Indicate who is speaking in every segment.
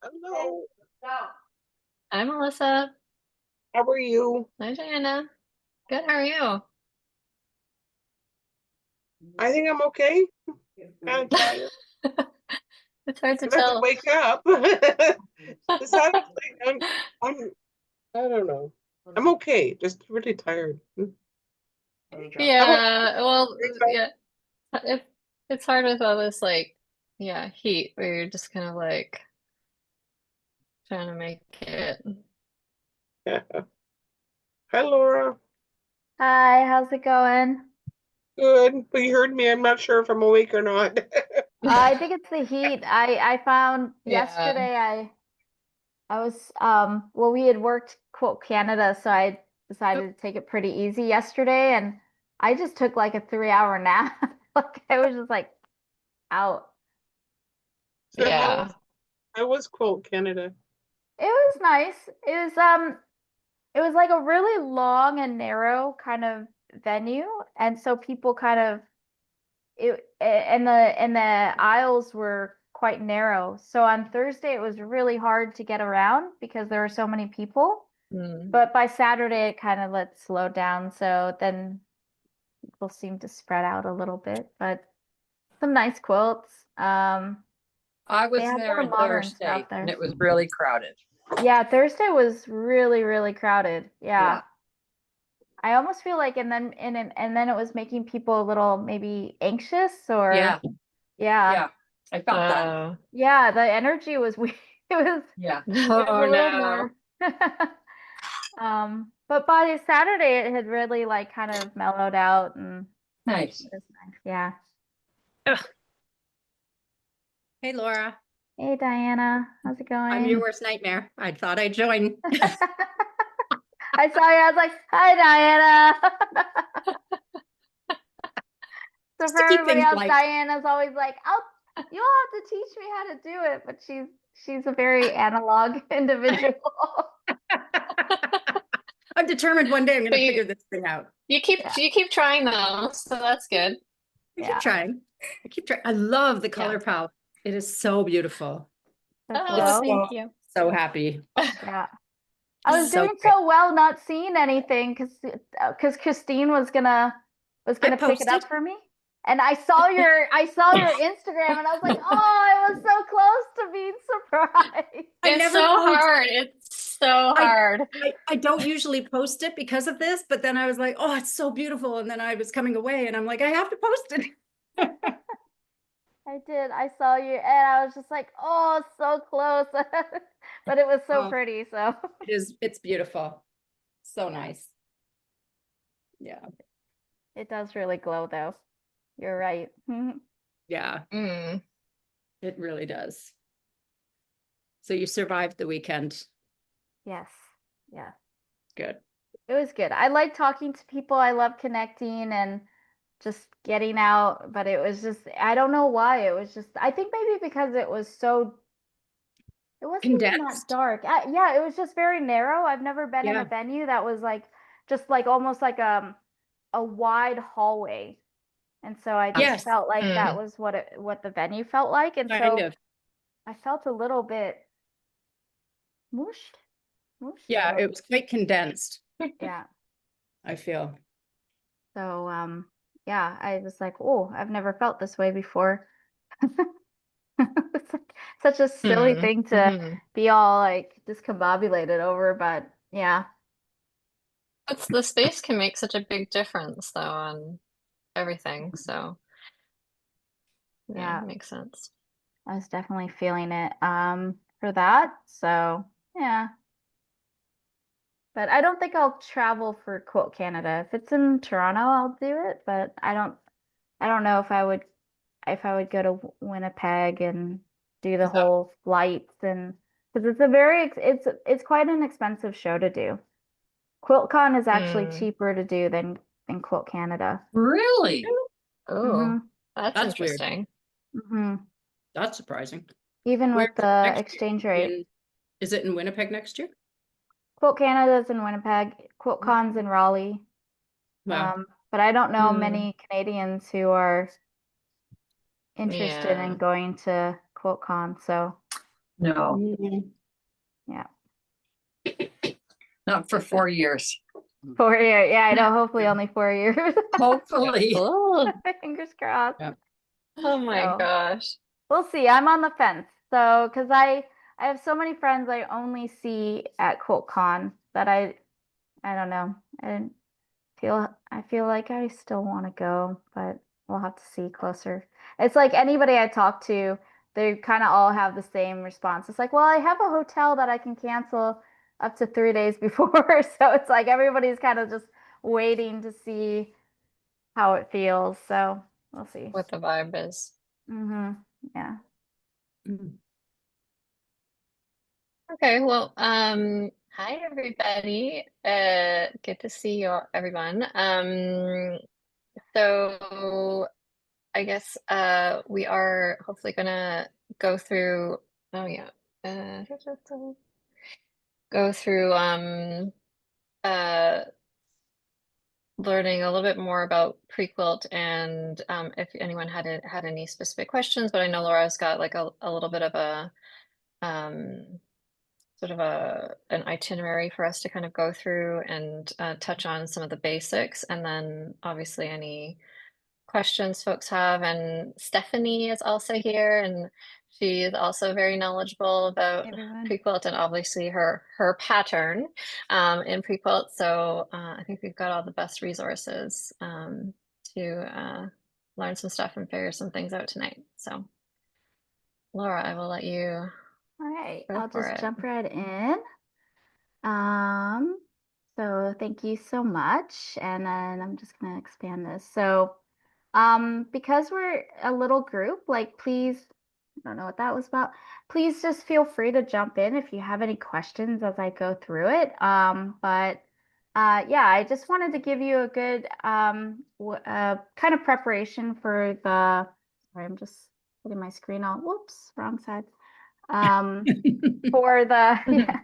Speaker 1: Hello,
Speaker 2: Hi, Melissa.
Speaker 1: how are you?
Speaker 2: Hi, Diana. Good, how are you?
Speaker 1: I think I'm okay. Kind of tired.
Speaker 2: It's hard to
Speaker 1: I have to
Speaker 2: tell.
Speaker 1: wake up. Just honestly, I'm, I don't know. I'm okay. Just really tired. How about
Speaker 2: Yeah, well,
Speaker 1: you? Tired?
Speaker 2: yeah, it, it's hard with all this, like, yeah, heat where you're just kind of like trying to make it.
Speaker 1: Yeah. Hi, Laura.
Speaker 3: Hi, how's it going?
Speaker 1: Good. But you heard me. I'm not sure if I'm awake or not.
Speaker 3: I think it's the heat. I found
Speaker 2: Yeah.
Speaker 3: yesterday I was well we had worked Quilt Canada, so I
Speaker 2: Oh,
Speaker 3: decided to take it pretty easy yesterday and I just took like a 3 hour nap. Like I was just like out.
Speaker 1: So
Speaker 2: yeah.
Speaker 1: how was Quilt Canada?
Speaker 3: It was nice. It was like a really long and narrow kind of venue, and so people kind of and the aisles were quite narrow. So on Thursday it was really hard to get around because there were so many people.
Speaker 2: Mm.
Speaker 3: But by Saturday it kind of let slow down. So then people seemed to spread out a little bit. But some nice quilts.
Speaker 4: I
Speaker 3: They
Speaker 4: was
Speaker 3: had
Speaker 4: there
Speaker 3: more
Speaker 4: on
Speaker 3: modern
Speaker 4: Thursday
Speaker 3: stuff
Speaker 4: and
Speaker 3: there.
Speaker 4: it was really crowded.
Speaker 3: Yeah, Thursday was really, really crowded. Yeah.
Speaker 4: Yeah.
Speaker 3: I almost feel like and then it was making people a little maybe anxious or
Speaker 4: Yeah.
Speaker 3: yeah.
Speaker 4: Yeah. I felt that.
Speaker 2: Oh,
Speaker 3: Yeah, the energy was weird. It was
Speaker 4: Yeah.
Speaker 3: it was a
Speaker 2: no,
Speaker 3: little
Speaker 2: no.
Speaker 3: more but by Saturday it had really like kind of mellowed out and
Speaker 4: Nice.
Speaker 3: it was nice. Yeah.
Speaker 2: Ugh.
Speaker 4: Hey, Laura.
Speaker 3: Hey Diana, how's it
Speaker 4: I'm your
Speaker 3: going?
Speaker 4: worst nightmare. I thought I'd join.
Speaker 3: I saw you, I was like, hi Diana. So
Speaker 4: Just
Speaker 3: for
Speaker 4: to keep
Speaker 3: everybody
Speaker 4: things
Speaker 3: else,
Speaker 4: light.
Speaker 3: Diana's always like, "I'll you'll have to teach me how to do it," but she's a very analog individual.
Speaker 4: I'm determined one day I'm going
Speaker 2: But
Speaker 4: to figure this thing out.
Speaker 3: Yeah,
Speaker 2: you keep trying though, so that's good.
Speaker 4: I keep
Speaker 3: yeah,
Speaker 4: trying. I keep trying. I love the
Speaker 2: Yeah.
Speaker 4: color palette. It is so beautiful.
Speaker 3: the
Speaker 2: Oh,
Speaker 4: It's
Speaker 3: flow.
Speaker 2: thank
Speaker 4: so,
Speaker 2: you.
Speaker 4: so happy.
Speaker 3: Yeah. I was
Speaker 4: It's so
Speaker 3: doing
Speaker 4: great.
Speaker 3: so well not seeing anything because Christine
Speaker 4: I
Speaker 3: was gonna pick it
Speaker 4: posted.
Speaker 3: up for me. And I saw your Instagram and I was like, "Oh, I was so close to being surprised."
Speaker 4: I
Speaker 2: It's so
Speaker 4: never post.
Speaker 2: hard. It's so
Speaker 4: I,
Speaker 2: hard.
Speaker 4: I don't usually post it because of this, but then I was like, oh, it's so beautiful. And then I was coming away and I'm like, I have to post it.
Speaker 3: I did. I saw you and I was just like, "Oh, so close." But it was so
Speaker 4: Oh,
Speaker 3: pretty, so
Speaker 4: it's beautiful. So nice. Yeah.
Speaker 3: it does really glow though. You're right.
Speaker 4: Yeah,
Speaker 2: Mm.
Speaker 4: it really does. So you survived the weekend.
Speaker 3: Yes. Yeah.
Speaker 4: Good.
Speaker 3: It was good. I like talking to people. I love connecting and just getting out, but it was just I don't know why. It was just I think maybe because it wasn't even that
Speaker 4: Condensed.
Speaker 3: dark. Yeah, it was just very narrow. I've never been in a
Speaker 4: Yeah.
Speaker 3: venue that was like just like almost like a wide hallway. And so I just
Speaker 4: Yes,
Speaker 3: felt like that
Speaker 2: Mm.
Speaker 3: was what the venue felt like. And
Speaker 4: kind
Speaker 3: so
Speaker 4: of.
Speaker 3: I felt a little bit mushed, mushed. I
Speaker 4: Yeah,
Speaker 3: don't.
Speaker 4: it was quite condensed,
Speaker 3: Yeah.
Speaker 4: I feel.
Speaker 3: So yeah, I was like, oh, I've never felt this way before. It's like such a silly
Speaker 2: Mm.
Speaker 3: thing to
Speaker 2: Hmm.
Speaker 3: be all like discombobulated over, but yeah,
Speaker 2: It's the space can make such a big difference though on everything. So yeah,
Speaker 3: yeah,
Speaker 2: makes sense.
Speaker 3: I was definitely feeling it for that. So yeah. But I don't think I'll travel for Quilt Canada. If it's in Toronto, I'll do it, but I don't know if I would go to Winnipeg and do the
Speaker 4: Is that
Speaker 3: whole flights and because it's quite an expensive show to do. QuiltCon is actually
Speaker 2: Mm.
Speaker 3: cheaper to do than Quilt Canada.
Speaker 4: really?
Speaker 2: Oh,
Speaker 3: hmm
Speaker 2: that's
Speaker 4: That's weird.
Speaker 2: interesting.
Speaker 3: hmm
Speaker 4: That's surprising.
Speaker 3: Even
Speaker 4: Where
Speaker 3: with
Speaker 4: is it
Speaker 3: the
Speaker 4: next year?
Speaker 3: exchange rate.
Speaker 4: Is it in Winnipeg next year?
Speaker 3: Quilt Canada's in Winnipeg, QuiltCon's in Raleigh.
Speaker 4: Wow.
Speaker 3: But I don't know
Speaker 2: Mm.
Speaker 3: many Canadians who are interested in
Speaker 2: Yeah.
Speaker 3: going to QuiltCon, so
Speaker 5: No,
Speaker 1: Mm,
Speaker 3: Yeah.
Speaker 5: not for 4 years.
Speaker 3: 4 years. Yeah, I know. Hopefully only 4 years.
Speaker 5: Hopefully.
Speaker 2: Oh,
Speaker 3: Fingers crossed.
Speaker 1: Yeah.
Speaker 2: oh my
Speaker 3: So
Speaker 2: gosh.
Speaker 3: we'll see. I'm on the fence. So, because I have so many friends I only see at QuiltCon that I don't know. I feel like I still want to go, but we'll have to see closer. It's like anybody I talk to, they kind of all have the same response. It's like, well, I have a hotel that I can cancel up to 3 days before. So it's like everybody's kind of just waiting to see how it feels. So we'll see.
Speaker 2: What the vibe is.
Speaker 3: Yeah.
Speaker 1: mm.
Speaker 2: Okay, well, hi everybody. Good to see you all, everyone. So I guess we are hopefully gonna go through, oh yeah, uh, go through uh learning a little bit more about Prequilt and if anyone had any specific questions, but I know Laura's got like a little bit of a um sort of an itinerary for us to kind of go through and touch on some of the basics, and then obviously any questions folks have. And Stephanie is also here, and she is also very knowledgeable about
Speaker 3: Everyone.
Speaker 2: Prequilt and obviously her pattern in Prequilt. So I think we've got all the best resources to learn some stuff and figure some things out tonight. So Laura, I will let you
Speaker 3: All right.
Speaker 2: go
Speaker 3: I'll
Speaker 2: for
Speaker 3: just
Speaker 2: it.
Speaker 3: jump right in. Um, so thank you so much. And then I'm just gonna expand this. So, because we're a little group, like please, I don't know what that was about. Please just feel free to jump in if you have any questions as I go through it. But yeah, I just wanted to give you a good kind of preparation for the, sorry, I'm just putting my screen on. Whoops, wrong side. Um, for the yeah,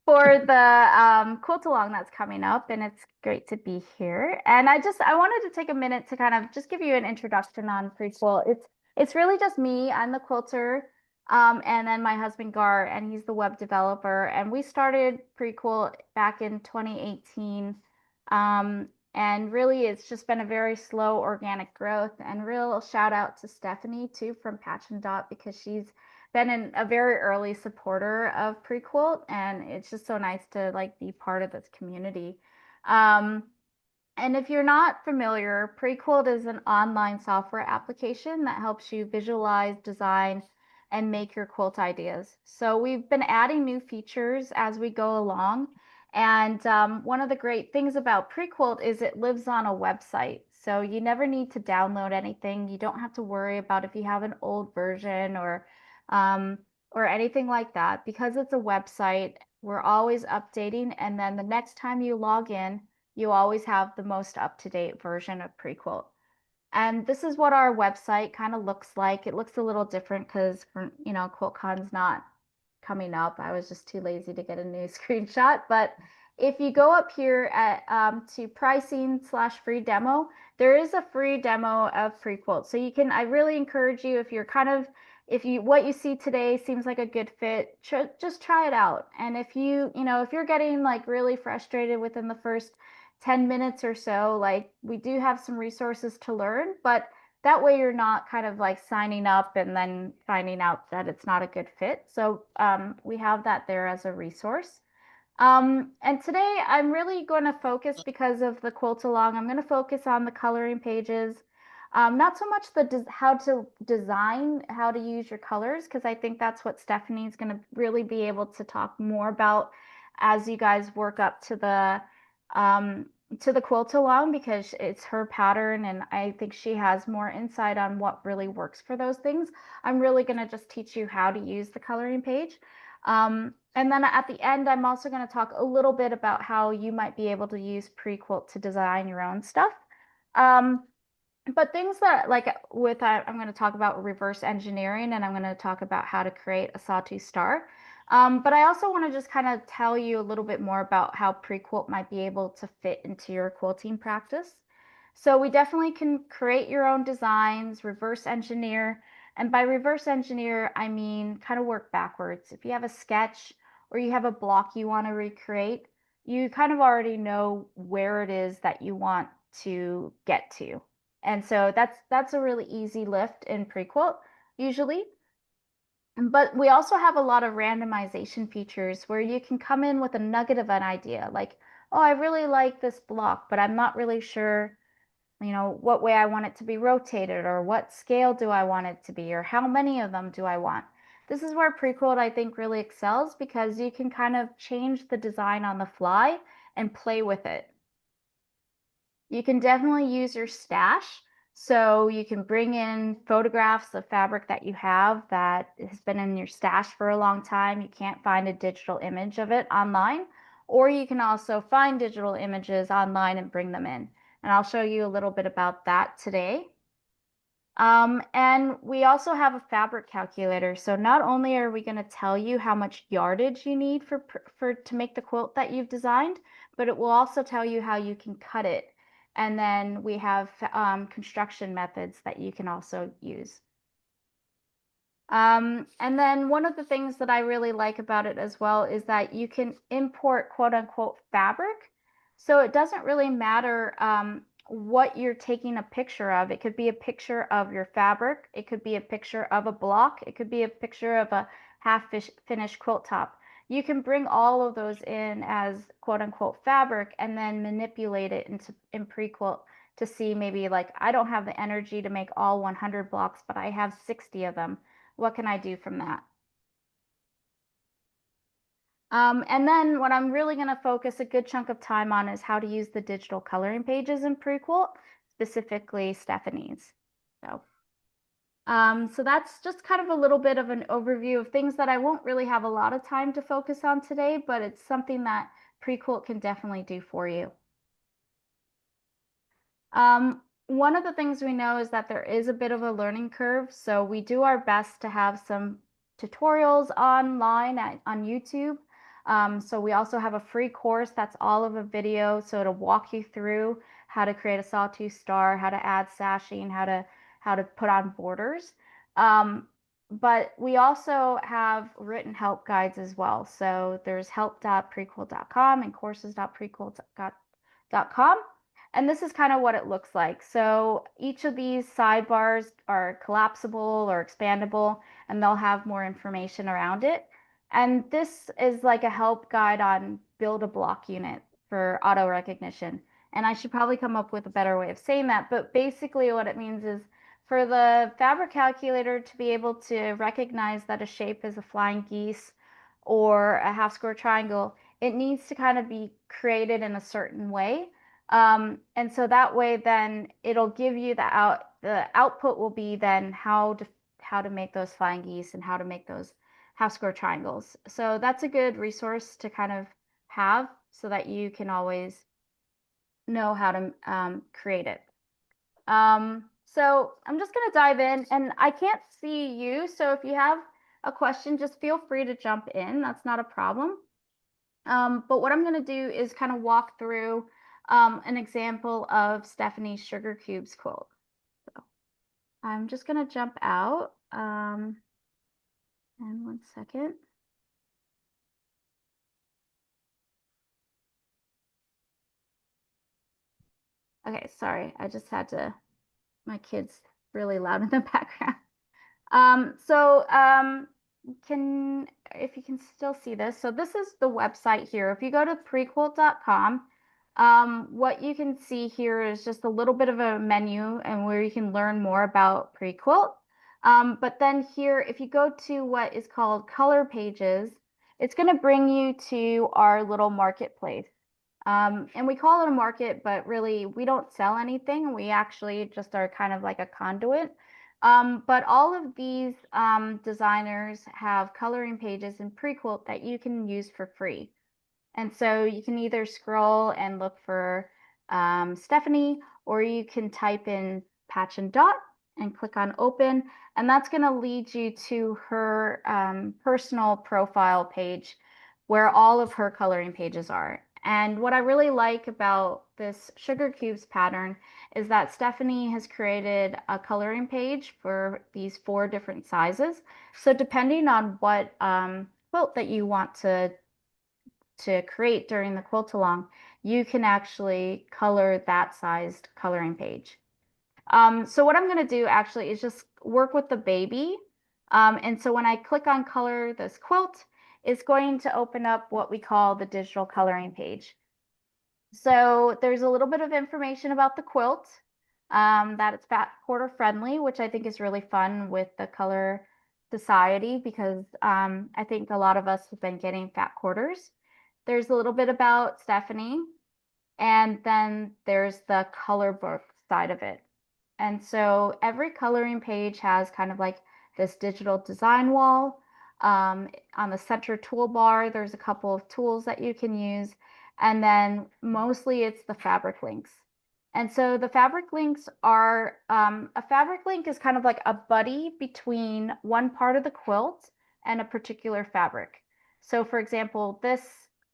Speaker 3: for the quilt along that's coming up, and it's great to be here. And I wanted to take a minute to kind of just give you an introduction on PreQuilt. It's really just me. I'm the quilter, and then my husband Gar, and he's the web developer. And we started PreQuilt back in 2018. And really, it's just been a very slow organic growth. And real shout out to Stephanie too from Patch and Dot, because she's been a very early supporter of PreQuilt, and it's just so nice to like be part of this community. Um, and if you're not familiar, PreQuilt is an online software application that helps you visualize, design, and make your quilt ideas. So we've been adding new features as we go along. And one of the great things about PreQuilt is it lives on a website. So you never need to download anything. You don't have to worry about if you have an old version um, or anything like that. Because it's a website, we're always updating. And then the next time you log in, you always have the most up-to-date version of PreQuilt. And this is what our website kind of looks like. It looks a little different because, QuiltCon's not coming up. I was just too lazy to get a new screenshot. But if you go up here at to pricing/free demo, there is a free demo of PreQuilt. So I really encourage you, if you're what you see today seems like a good fit, just try it out. And if if you're getting like really frustrated within the first 10 minutes or so, like we do have some resources to learn, but that way you're not kind of like signing up and then finding out that it's not a good fit. So we have that there as a resource. And today I'm really going to focus, because of the quilt along, I'm going to focus on the coloring pages. Not so much how to design, how to use your colors, because I think that's what Stephanie's going to really be able to talk more about as you guys work up to the quilt along, because it's her pattern and I think she has more insight on what really works for those things. I'm really going to just teach you how to use the coloring page. And then at the end, I'm also going to talk a little bit about how you might be able to use PreQuilt to design your own stuff. But things that I'm going to talk about reverse engineering, and I'm going to talk about how to create a sawtooth star. But I also want to just kind of tell you a little bit more about how PreQuilt might be able to fit into your quilting practice. So we definitely can create your own designs, reverse engineer And by reverse engineer, I mean kind of work backwards. If you have a sketch or you have a block you want to recreate, you kind of already know where it is that you want to get to. And so that's a really easy lift in PreQuilt usually. But we also have a lot of randomization features where you can come in with a nugget of an idea, like, oh, I really like this block, but I'm not really sure, what way I want it to be rotated, or what scale do I want it to be, or how many of them do I want. This is where PreQuilt, I think, really excels because you can kind of change the design on the fly and play with it. You can definitely use your stash. So you can bring in photographs of fabric that you have that has been in your stash for a long time. You can't find a digital image of it online, or you can also find digital images online and bring them in. And I'll show you a little bit about that today. And we also have a fabric calculator. So not only are we going to tell you how much yardage you need to make the quilt that you've designed, but it will also tell you how you can cut it. And then we have construction methods that you can also use. And then one of the things that I really like about it as well is that you can import quote unquote fabric. So it doesn't really matter what you're taking a picture of. It could be a picture of your fabric. It could be a picture of a block. It could be a picture of a finished quilt top. You can bring all of those in as quote unquote fabric and then manipulate it in PreQuilt to see maybe like, I don't have the energy to make all 100 blocks, but I have 60 of them. What can I do from that? And then what I'm really going to focus a good chunk of time on is how to use the digital coloring pages in PreQuilt, specifically Stephanie's. So that's just kind of a little bit of an overview of things that I won't really have a lot of time to focus on today, but it's something that PreQuilt can definitely do for you. One of the things we know is that there is a bit of a learning curve, so we do our best to have some tutorials online on YouTube. So we also have a free course that's all of a video, so it'll walk you through how to create a sawtooth star, how to add sashing, how to put on borders. But we also have written help guides as well. So there's help.prequilt.com and courses.prequilt.com. And this is kind of what it looks like. So each of these sidebars are collapsible or expandable, and they'll have more information around it. And this is like a help guide on build a block unit for auto recognition. And I should probably come up with a better way of saying that. But basically what it means is for the fabric calculator to be able to recognize that a shape is a flying geese or a half square triangle, it needs to kind of be created in a certain way. And so that way then it'll give you the output will be then how to make those flying geese and how to make those half square triangles. So that's a good resource to kind of have so that you can always know how to create it. So I'm just going to dive in, and I can't see you. So if you have a question, just feel free to jump in. That's not a problem. But what I'm going to do is kind of walk through an example of Stephanie's Sugarcubes quilt. So I'm just going to jump out. And 1 second. Okay, sorry. I just had to, my kid's really loud in the background. If you can still see this, so this is the website here. If you go to prequilt.com, what you can see here is just a little bit of a menu and where you can learn more about PreQuilt. But then here, if you go to what is called color pages, it's going to bring you to our little marketplace. And we call it a market, but really we don't sell anything. We actually just are kind of like a conduit. But all of these designers have coloring pages in PreQuilt that you can use for free. And so you can either scroll and look for Stephanie, or you can type in Patch and Dot and click on open. And that's going to lead you to her personal profile page where all of her coloring pages are. And what I really like about this Sugarcubes pattern is that Stephanie has created a coloring page for these 4 different sizes. So depending on what quilt that you want to create during the quilt along, you can actually color that sized coloring page. So what I'm going to do actually is just work with the baby. And so when I click on color this quilt, it's going to open up what we call the digital coloring page. So there's a little bit of information about the quilt, that it's fat quarter friendly, which I think is really fun with the color society, because I think a lot of us have been getting fat quarters. There's a little bit about Stephanie, and then there's the color book side of it. And so every coloring page has kind of like this digital design wall. On the center toolbar, there's a couple of tools that you can use. And then mostly it's the fabric links. And so the fabric links are, a fabric link is kind of like a buddy between one part of the quilt and a particular fabric. So for example, this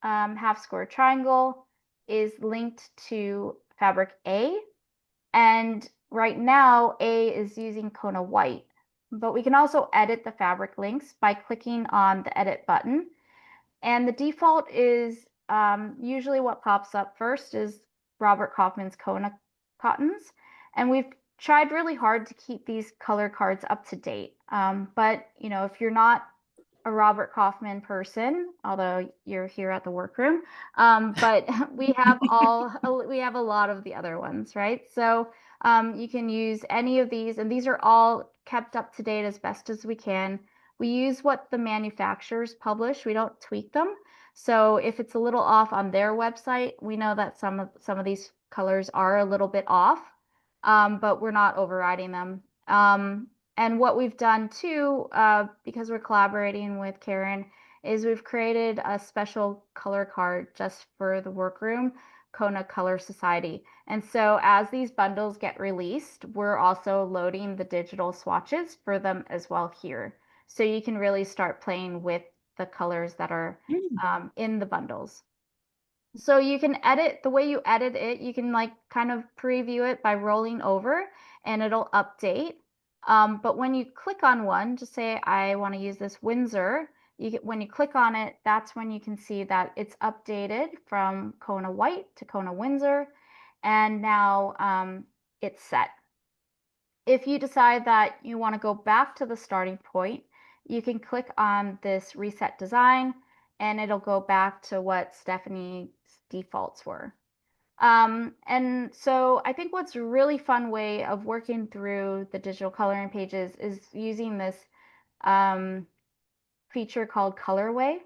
Speaker 3: half square triangle is linked to fabric A. And right now, A is using Kona white, but we can also edit the fabric links by clicking on the edit button. And the default is usually what pops up first is Robert Kaufman's Kona cottons. And we've tried really hard to keep these color cards up to date. But you know, if you're not a Robert Kaufman person, although you're here at the workroom, but we have a lot of the other ones, right? So you can use any of these, and these are all kept up to date as best as we can. We use what the manufacturers publish. We don't tweak them. So if it's a little off on their website, we know that some of these colors are a little bit off, but we're not overriding them. And what we've done too, because we're collaborating with Karen, is we've created a special color card just for the workroom, Kona Color Society. And so as these bundles get released, we're also loading the digital swatches for them as well here. So you can really start playing with the colors that are in the bundles. So you can edit, the way you edit it, you can like kind of preview it by rolling over and it'll update. But when you click on one, just say I want to use this Windsor, when you click on it, that's when you can see that it's updated from Kona White to Kona Windsor, and now it's set. If you decide that you want to go back to the starting point, you can click on this Reset Design, and it'll go back to what Stephanie's defaults were. And so I think what's a really fun way of working through the digital coloring pages is using this feature called Colorway.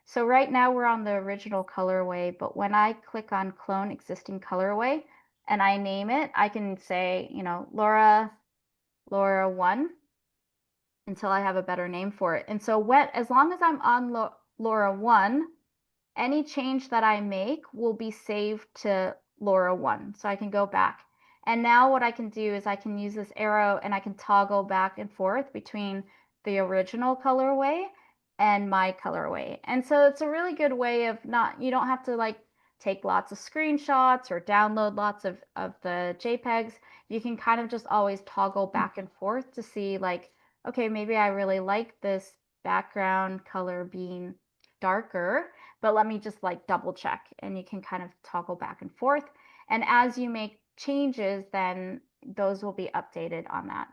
Speaker 3: So right now we're on the original colorway, but when I click on Clone Existing Colorway and I name it, I can say, you know, Laura 1 until I have a better name for it. And so as long as I'm on Laura 1, any change that I make will be saved to Laura 1. So I can go back. And now what I can do is I can use this arrow and I can toggle back and forth between the original colorway and my colorway. And so it's a really good way of you don't have to like take lots of screenshots or download lots of the JPEGs. You can kind of just always toggle back and forth to see like, okay, maybe I really like this background color being darker, but let me just like double check, and you can kind of toggle back and forth. And as you make changes, then those will be updated on that.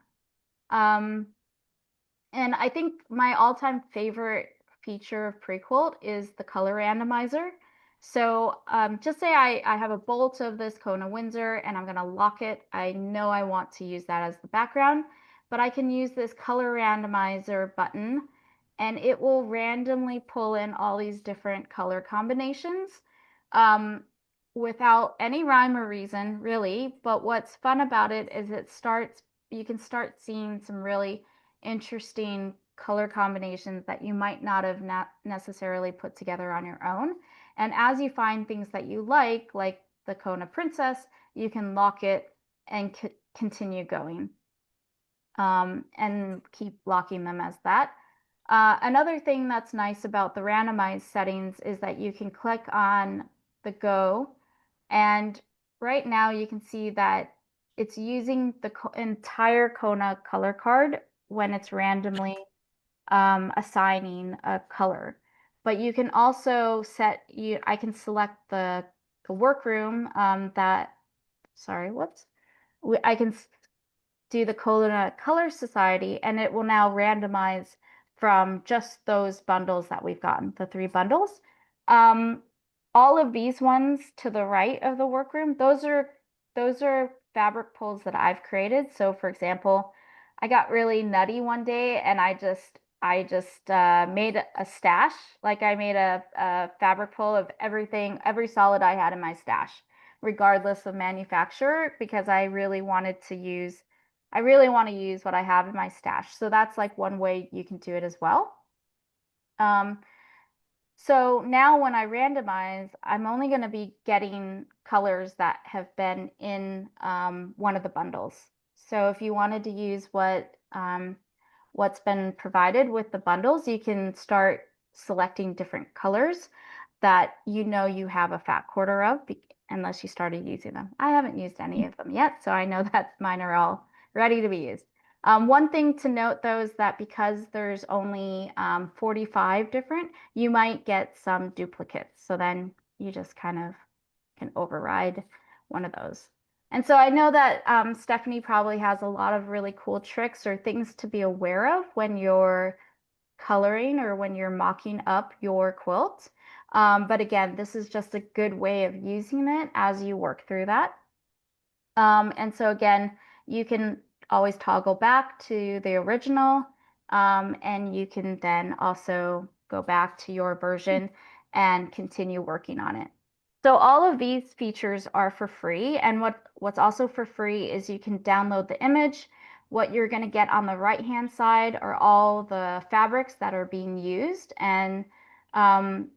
Speaker 3: And I think my all-time favorite feature of PreQuilt is the color randomizer. So just say I have a bolt of this Kona Windsor and I'm going to lock it. I know I want to use that as the background, but I can use this color randomizer button and it will randomly pull in all these different color combinations without any rhyme or reason, really. But what's fun about it is you can start seeing some really interesting color combinations that you might not have necessarily put together on your own. And as you find things that you like the Kona Princess, you can lock it and continue going and keep locking them as that. Another thing that's nice about the randomized settings is that you can click on the Go, and right now you can see that it's using the entire Kona color card when it's randomly assigning a color. But you can also I can select the workroom I can do the Kona Color Society, and it will now randomize from just those bundles that we've gotten, the 3 bundles. All of these ones to the right of the workroom, those are fabric pulls that I've created. So for example, I got really nutty one day and I just made a stash. Like I made a fabric pull of every solid I had in my stash, regardless of manufacturer, because I really want to use what I have in my stash. So that's like one way you can do it as well. So now when I randomize, I'm only going to be getting colors that have been in one of the bundles. So if you wanted to use what's been provided with the bundles, you can start selecting different colors that you have a fat quarter of, unless you started using them. I haven't used any of them yet, so I know that mine are all ready to be used. One thing to note though is that because there's only 45 different, you might get some duplicates. So then you just kind of can override one of those. And so I know that Stephanie probably has a lot of really cool tricks or things to be aware of when you're coloring or when you're mocking up your quilt. But again, this is just a good way of using it as you work through that. And so again, you can always toggle back to the original, and you can then also go back to your version and continue working on it. So all of these features are for free, and what's also for free is you can download the image. What you're going to get on the right hand side are all the fabrics that are being used, and the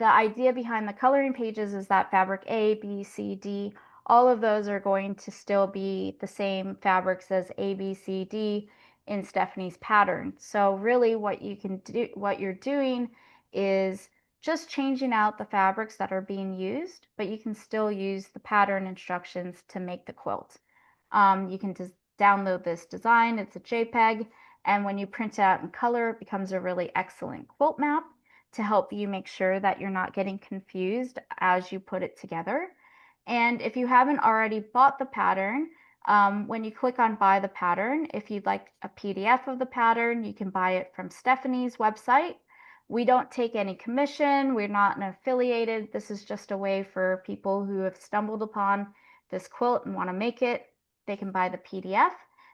Speaker 3: idea behind the coloring pages is that fabric A, B, C, D, all of those are going to still be the same fabrics as A, B, C, D in Stephanie's pattern. So really what you're doing is just changing out the fabrics that are being used, but you can still use the pattern instructions to make the quilt. You can just download this design. It's a JPEG, and when you print it out in color, it becomes a really excellent quilt map to help you make sure that you're not getting confused as you put it together. And if you haven't already bought the pattern, when you click on buy the pattern, if you'd like a PDF of the pattern, you can buy it from Stephanie's website. We don't take any commission. We're not an affiliated. This is just a way for people who have stumbled upon this quilt and want to make it. They can buy the PDF.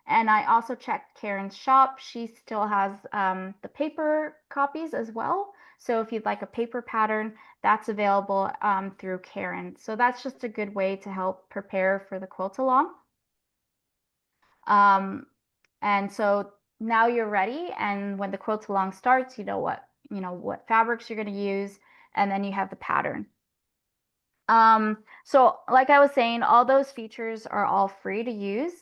Speaker 3: And I also checked Karen's shop. She still has the paper copies as well. So if you'd like a paper pattern, that's available through Karen. So that's just a good way to help prepare for the quilt along. And so now you're ready, and when the quilt along starts, you know what fabrics you're going to use, and then you have the pattern. So like I was saying, all those features are all free to use.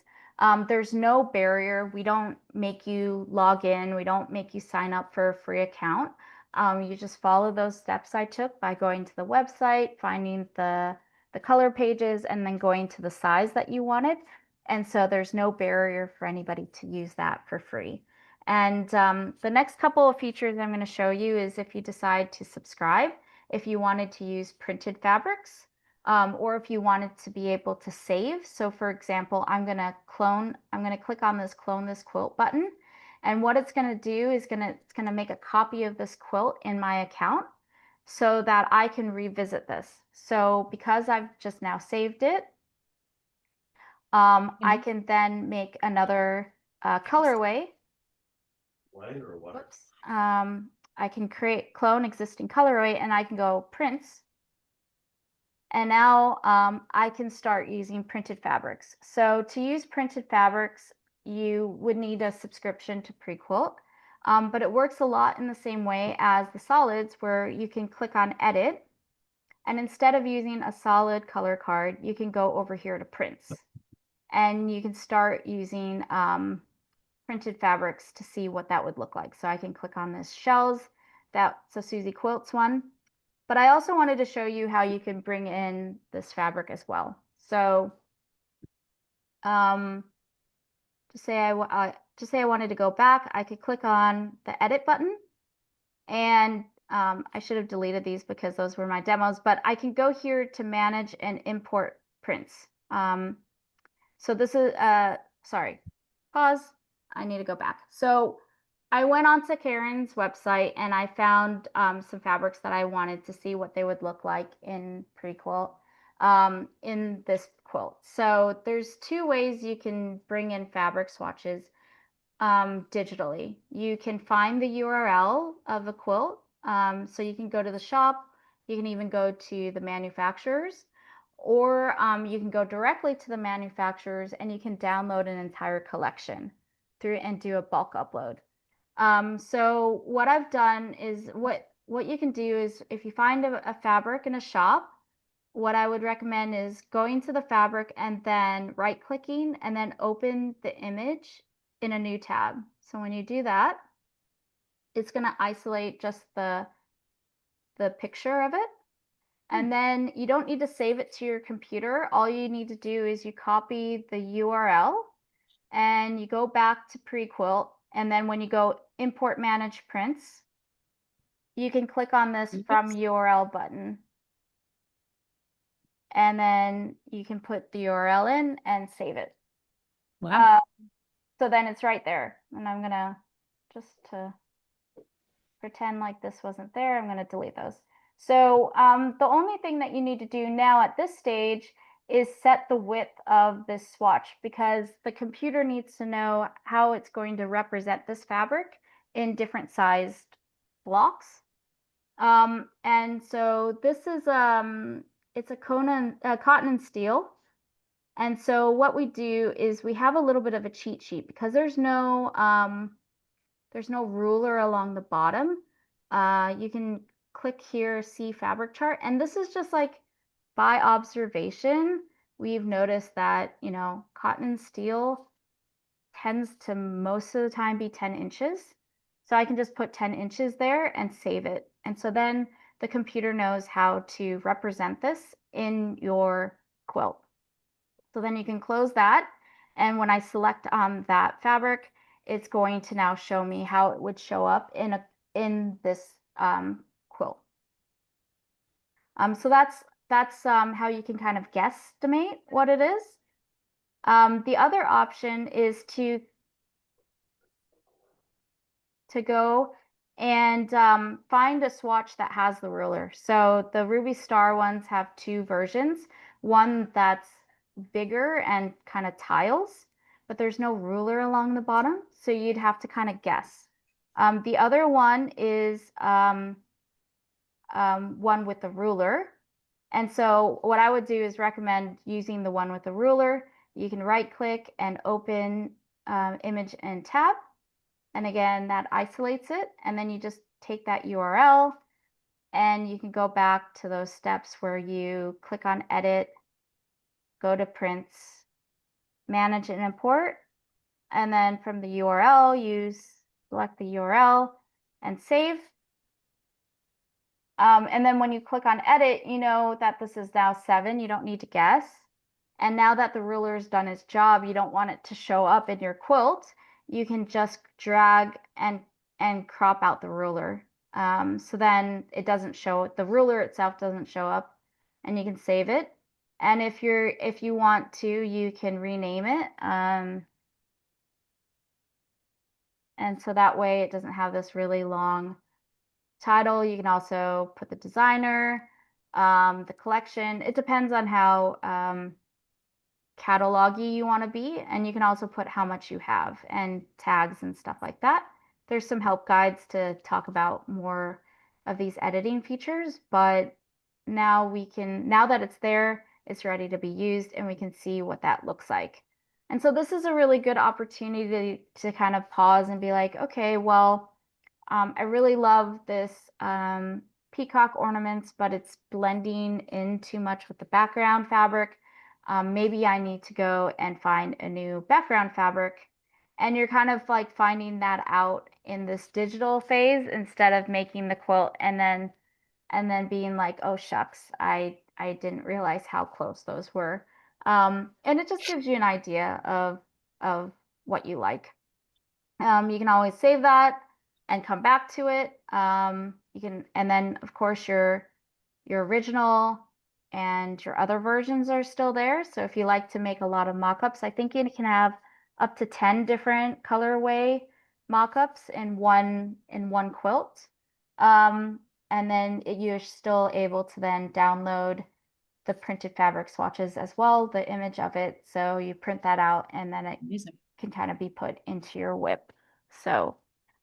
Speaker 3: There's no barrier. We don't make you log in. We don't make you sign up for a free account. You just follow those steps I took by going to the website, finding the color pages, and then going to the size that you wanted. And so there's no barrier for anybody to use that for free. And the next couple of features I'm going to show you is if you decide to subscribe, if you wanted to use printed fabrics, or if you wanted to be able to save. So for example, I'm going to click on this clone this quilt button. And what it's going to do is it's going to make a copy of this quilt in my account so that I can revisit this. So because I've just now saved it, I can then make another colorway. Whoops. I can clone existing colorway, and I can go print. And now I can start using printed fabrics. So to use printed fabrics, you would need a subscription to PreQuilt, but it works a lot in the same way as the solids, where you can click on edit, and instead of using a solid color card, you can go over here to prints, and you can start using printed fabrics to see what that would look like. So I can click on this shells, that's a Susie Quilts one. But I also wanted to show you how you can bring in this fabric as well. So to say I wanted to go back, I could click on the edit button, and I should have deleted these because those were my demos, but I can go here to manage and import prints. So this is, sorry, pause. I need to go back. So I went onto Karen's website and I found some fabrics that I wanted to see what they would look like in PreQuilt, in this quilt. So there's two ways you can bring in fabric swatches digitally. You can find the URL of a quilt. So you can go to the shop, you can even go to the manufacturers, or you can go directly to the manufacturers and you can download an entire collection through and do a bulk upload. So what I've done is what you can do is if you find a fabric in a shop, what I would recommend is going to the fabric and then right clicking and then open the image in a new tab. So when you do that, it's going to isolate just the picture of it. And then you don't need to save it to your computer. All you need to do is you copy the URL and you go back to PreQuilt. And then when you go import manage prints, you can click on this from URL button. And then you can put the URL in and save it.
Speaker 5: Wow.
Speaker 3: So then it's right there. And I'm gonna, just to pretend like this wasn't there, I'm gonna delete those. So the only thing that you need to do now at this stage is set the width of this swatch, because the computer needs to know how it's going to represent this fabric in different sized blocks. And so this is it's a Kona cotton and steel. And so what we do is we have a little bit of a cheat sheet because there's no ruler along the bottom. You can click here, see fabric chart. And this is just like by observation, we've noticed that, you know, cotton and steel tends to most of the time be 10 inches. So I can just put 10 inches there and save it. And so then the computer knows how to represent this in your quilt. So then you can close that. And when I select that fabric, it's going to now show me how it would show up in this quilt. So that's how you can kind of guesstimate what it is. The other option is to go and find a swatch that has the ruler. So the Ruby Star ones have two versions, one that's bigger and kind of tiles, but there's no ruler along the bottom, so you'd have to kind of guess. The other one is one with the ruler. And so what I would do is recommend using the one with the ruler. You can right click and open image and tab. And again, that isolates it. And then you just take that URL and you can go back to those steps where you click on edit, go to prints, manage and import. And then from the URL, you select the URL and save. And then when you click on edit, you know that this is now 7. You don't need to guess. And now that the ruler has done its job, you don't want it to show up in your quilt. You can just drag and crop out the ruler. So then it doesn't show, the ruler itself doesn't show up, and you can save it. And if you want to, you can rename it. And so that way it doesn't have this really long title. You can also put the designer, the collection. It depends on how catalog-y you want to be, and you can also put how much you have and tags and stuff like that. There's some help guides to talk about more of these editing features, but now that it's there, it's ready to be used, and we can see what that looks like. And so this is a really good opportunity to kind of pause and be like, okay, well, I really love this peacock ornaments, but it's blending in too much with the background fabric. Maybe I need to go and find a new background fabric. And you're kind of like finding that out in this digital phase instead of making the quilt and then and then being like, oh shucks, I didn't realize how close those were. And it just gives you an idea of what you like. You can always save that and come back to it. You can, and then of course your original and your other versions are still there. So if you like to make a lot of mock-ups, I think you can have up to 10 different colorway mock-ups in one quilt. And then you're still able to then download the printed fabric swatches as well, the image of it. So you print that out and then it
Speaker 4: Amazing.
Speaker 3: can kind of be put into your whip. So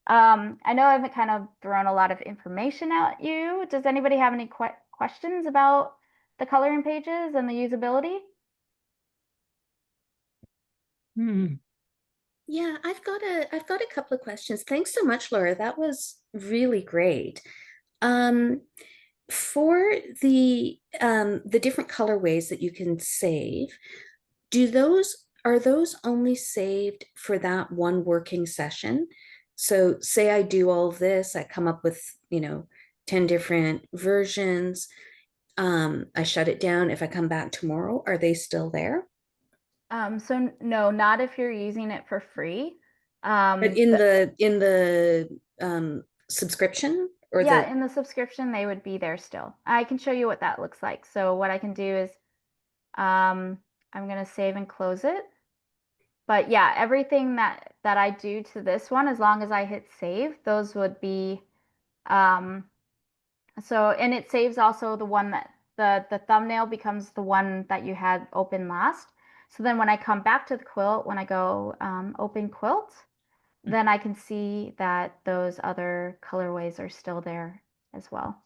Speaker 3: I know I've kind of thrown a lot of information at you. Does anybody have any questions about the coloring pages and the usability?
Speaker 6: Yeah, I've got a couple of questions. Thanks so much, Laura. That was really great. For the different colorways that you can save, are those only saved for that one working session? So say I do all of this, I come up with, 10 different versions. I shut it down. If I come back tomorrow, are they still there?
Speaker 3: So no, not if you're using it for free.
Speaker 6: But in the subscription or
Speaker 3: yeah, in the subscription, they would be there still. I can show you what that looks like. So what I can do is I'm going to save and close it. But yeah, everything that I do to this one, as long as I hit save, those would be so, and it saves also the one that the thumbnail becomes the one that you had open last. So then when I come back to the quilt, when I go open quilt, then I can see that those other colorways are still there as well.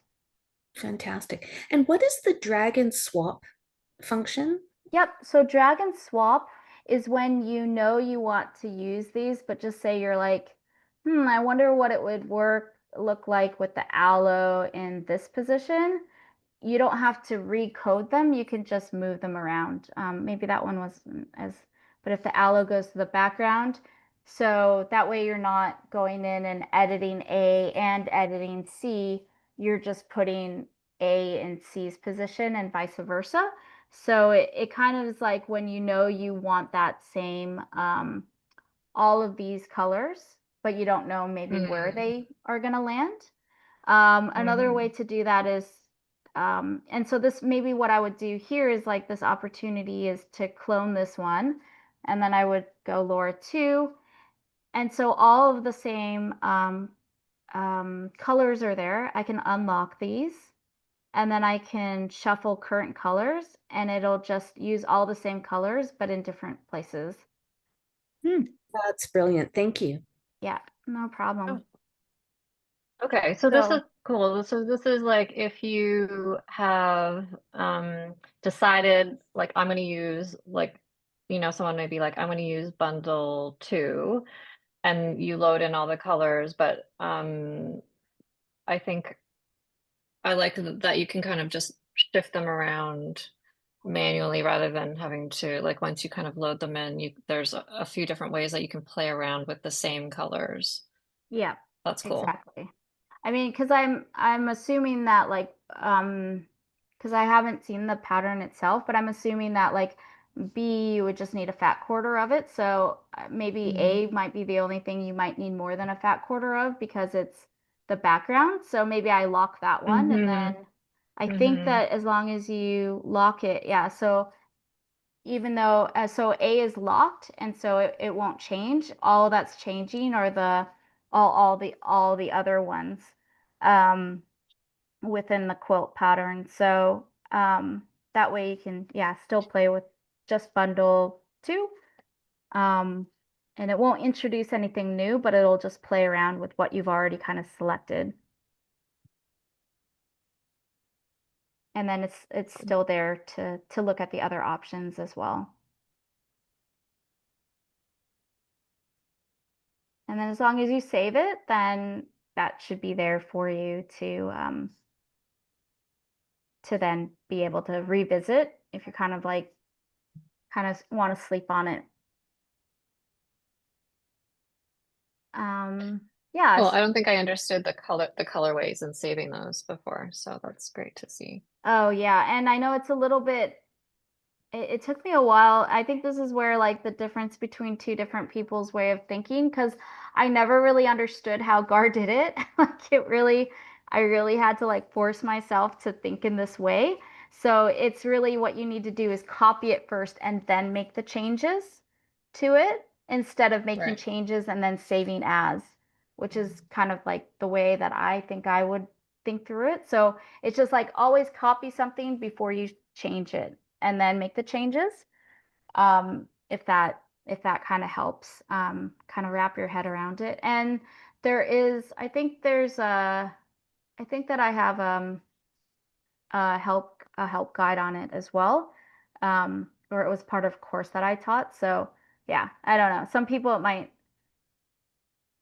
Speaker 6: Fantastic. And what is the drag and swap function?
Speaker 3: Yep. So drag and swap is when you know you want to use these, but just say you're like, I wonder what it would look like with the aloe in this position. You don't have to recode them. You can just move them around. Maybe that one wasn't as, but if the aloe goes to the background, so that way you're not going in and editing A and editing C. You're just putting A in C's position and vice versa. So it kind of is like when you know you want that same, all of these colors, but you don't know maybe where they are going to land. Another way to do that is, and so this maybe what I would do here is like this opportunity is to clone this one, and then I would go Laura 2. And so all of the same colors are there. I can unlock these, and then I can shuffle current colors, and it'll just use all the same colors, but in different places.
Speaker 6: That's brilliant. Thank you.
Speaker 3: Yeah, no problem.
Speaker 2: Okay, so this
Speaker 3: So-
Speaker 2: is cool. So this is like if you have decided like I'm going to use like, someone may be like, I'm going to use bundle 2 and you load in all the colors, but I think I like that you can kind of just shift them around manually rather than having to like once you kind of load them in, there's a few different ways that you can play around with the same colors.
Speaker 3: Yeah,
Speaker 2: That's cool.
Speaker 3: exactly. I mean, because I'm assuming that like because I haven't seen the pattern itself, but I'm assuming that like B you would just need a fat quarter of it. So maybe A might be the only thing you might need more than a fat quarter of because it's the background. So maybe I lock that one and then I think that as long as you lock it, yeah. So even though so A is locked and so it won't change. All that's changing are the all the other ones within the quilt pattern. So that way you can still play with just bundle 2. And it won't introduce anything new, but it'll just play around with what you've already kind of selected. And then it's still there to look at the other options as well. And then as long as you save it, then that should be there for you to then be able to revisit if you're kind of want to sleep on it. Yeah.
Speaker 2: Well, I don't think I understood the colorways and saving those before, so that's great to see.
Speaker 3: Oh yeah, and I know it's a little bit it took me a while. I think this is where like the difference between two different people's way of thinking, because I never really understood how Gar did it. Like I really had to like force myself to think in this way. So it's really what you need to do is copy it first and then make the changes to it instead of making
Speaker 2: Right.
Speaker 3: changes and then saving as, which is kind of like the way that I think I would think through it. So it's just like always copy something before you change it and then make the changes. If that kind of helps, kind of wrap your head around it. And I think I think that I have a help guide on it as well, or it was part of a course that I taught. So yeah, I don't know. Some people it might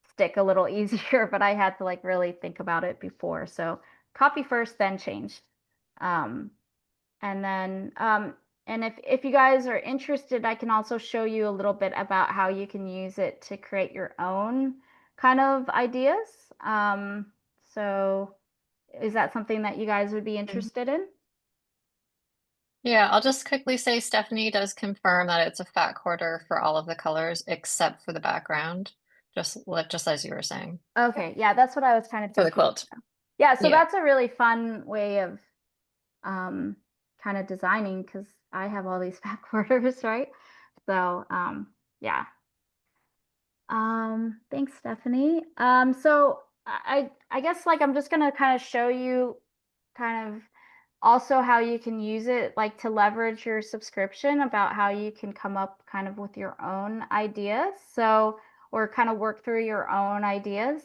Speaker 3: stick a little easier, but I had to like really think about it before. So copy first, then change. Um, And then, and if you guys are interested, I can also show you a little bit about how you can use it to create your own kind of ideas. So is that something that you guys would be interested in?
Speaker 2: Yeah, I'll just quickly say Stephanie does confirm that it's a fat quarter for all of the colors except for the background, just as you were saying
Speaker 3: Okay, yeah, that's what I was kind of
Speaker 2: for the
Speaker 3: thinking.
Speaker 2: quilt.
Speaker 3: Yeah, so
Speaker 2: Yeah.
Speaker 3: that's a really fun way of um, kind of designing because I have all these fat quarters, right? So yeah. Thanks, Stephanie. So I guess like I'm just gonna kind of show you kind of also how you can use it like to leverage your subscription about how you can come up kind of with your own ideas. So or kind of work through your own ideas.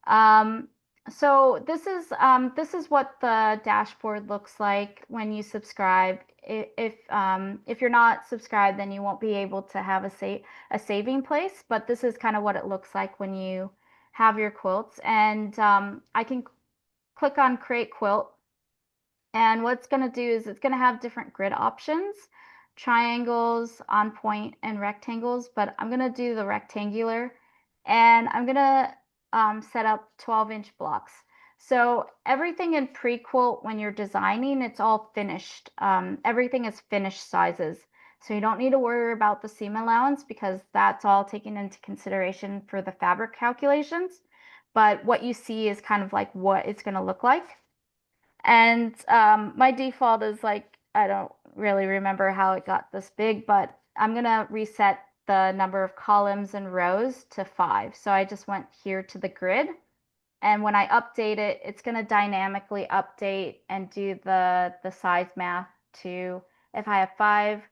Speaker 3: Um, so this is what the dashboard looks like when you subscribe. If you're not subscribed, then you won't be able to have a saving place. But this is kind of what it looks like when you have your quilts. And I can click on Create Quilt. And what it's going to do is it's going to have different grid options, triangles, on point, and rectangles. But I'm going to do the rectangular. And I'm going to set up 12-inch blocks. So everything in PreQuilt, when you're designing, it's all finished. Everything is finished sizes. So you don't need to worry about the seam allowance because that's all taken into consideration for the fabric calculations. But what you see is kind of like what it's going to look like. And my default is like, I don't really remember how it got this big, but I'm going to reset the number of columns and rows to 5. So I just went here to the grid. And when I update it, it's going to dynamically update and do the size math to if I have 5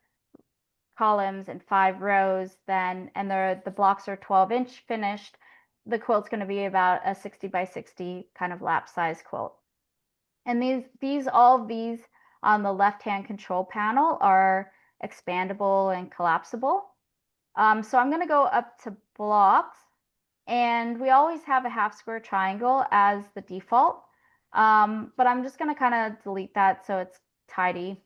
Speaker 3: columns and 5 rows, then and the blocks are 12-inch finished, the quilt's going to be about a 60 by 60 kind of lap size quilt. And all of these on the left-hand control panel are expandable and collapsible. So I'm going to go up to blocks, and we always have a half square triangle as the default. But I'm just going to kind of delete that so it's tidy.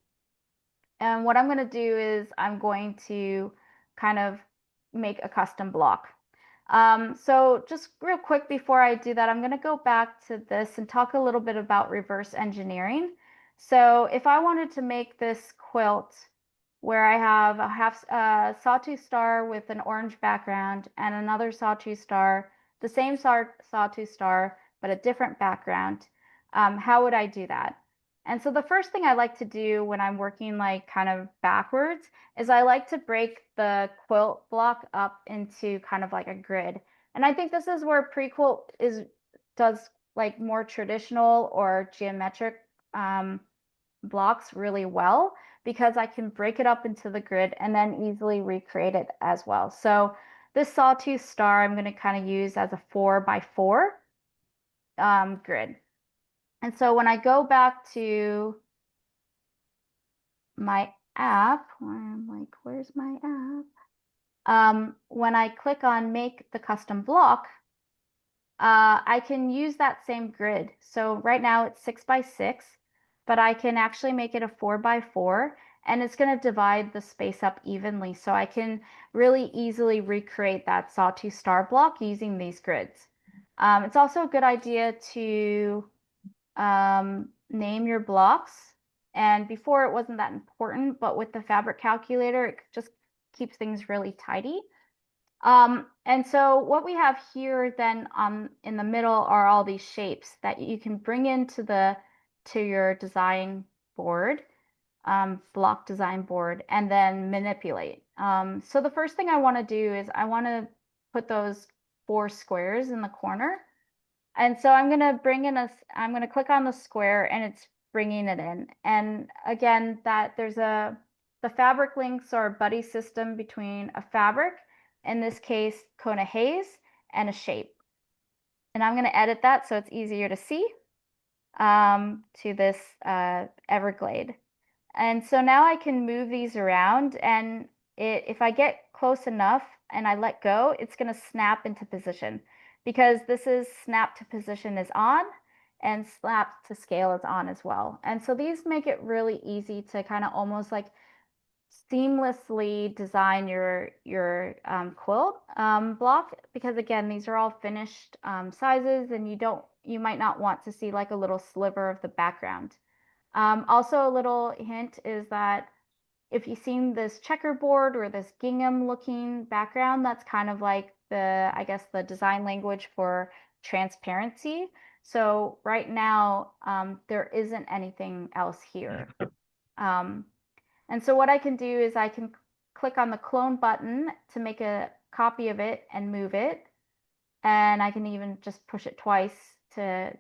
Speaker 3: And what I'm going to do is I'm going to kind of make a custom block. So just real quick before I do that, I'm going to go back to this and talk a little bit about reverse engineering. So if I wanted to make this quilt where I have a sawtooth star with an orange background and another sawtooth star, the same sawtooth star, but a different background, how would I do that? And so the first thing I like to do when I'm working like kind of backwards is I like to break the quilt block up into kind of like a grid. And I think this is where PreQuilt does like more traditional or geometric blocks really well because I can break it up into the grid and then easily recreate it as well. So this sawtooth star I'm going to kind of use as a 4x4 grid. And so when I go back to my app, where I'm like, where's my app? When I click on make the custom block, I can use that same grid. So right now it's 6x6, but I can actually make it a 4x4, and it's going to divide the space up evenly. So I can really easily recreate that sawtooth star block using these grids. It's also a good idea to name your blocks. And before it wasn't that important, but with the fabric calculator, it just keeps things really tidy. And so what we have here then in the middle are all these shapes that you can bring into your design board, block design board, and then manipulate. So the first thing I want to do is I want to put those 4 squares in the corner. And so I'm going to click on the square and it's bringing it in. And again, the fabric links are a buddy system between a fabric, in this case, Kona Haze, and a shape. And I'm going to edit that so it's easier to see to this Everglade. And so now I can move these around, and if I get close enough and I let go, it's going to snap into position, because this is snap to position is on and snap to scale is on as well. And so these make it really easy to kind of almost like seamlessly design your quilt block, because again, these are all finished sizes, and you might not want to see like a little sliver of the background. Also, a little hint is that if you've seen this checkerboard or this gingham looking background, that's kind of like I guess the design language for transparency. So right now, there isn't anything else here. And so what I can do is I can click on the clone button to make a copy of it and move it. And I can even just push it twice to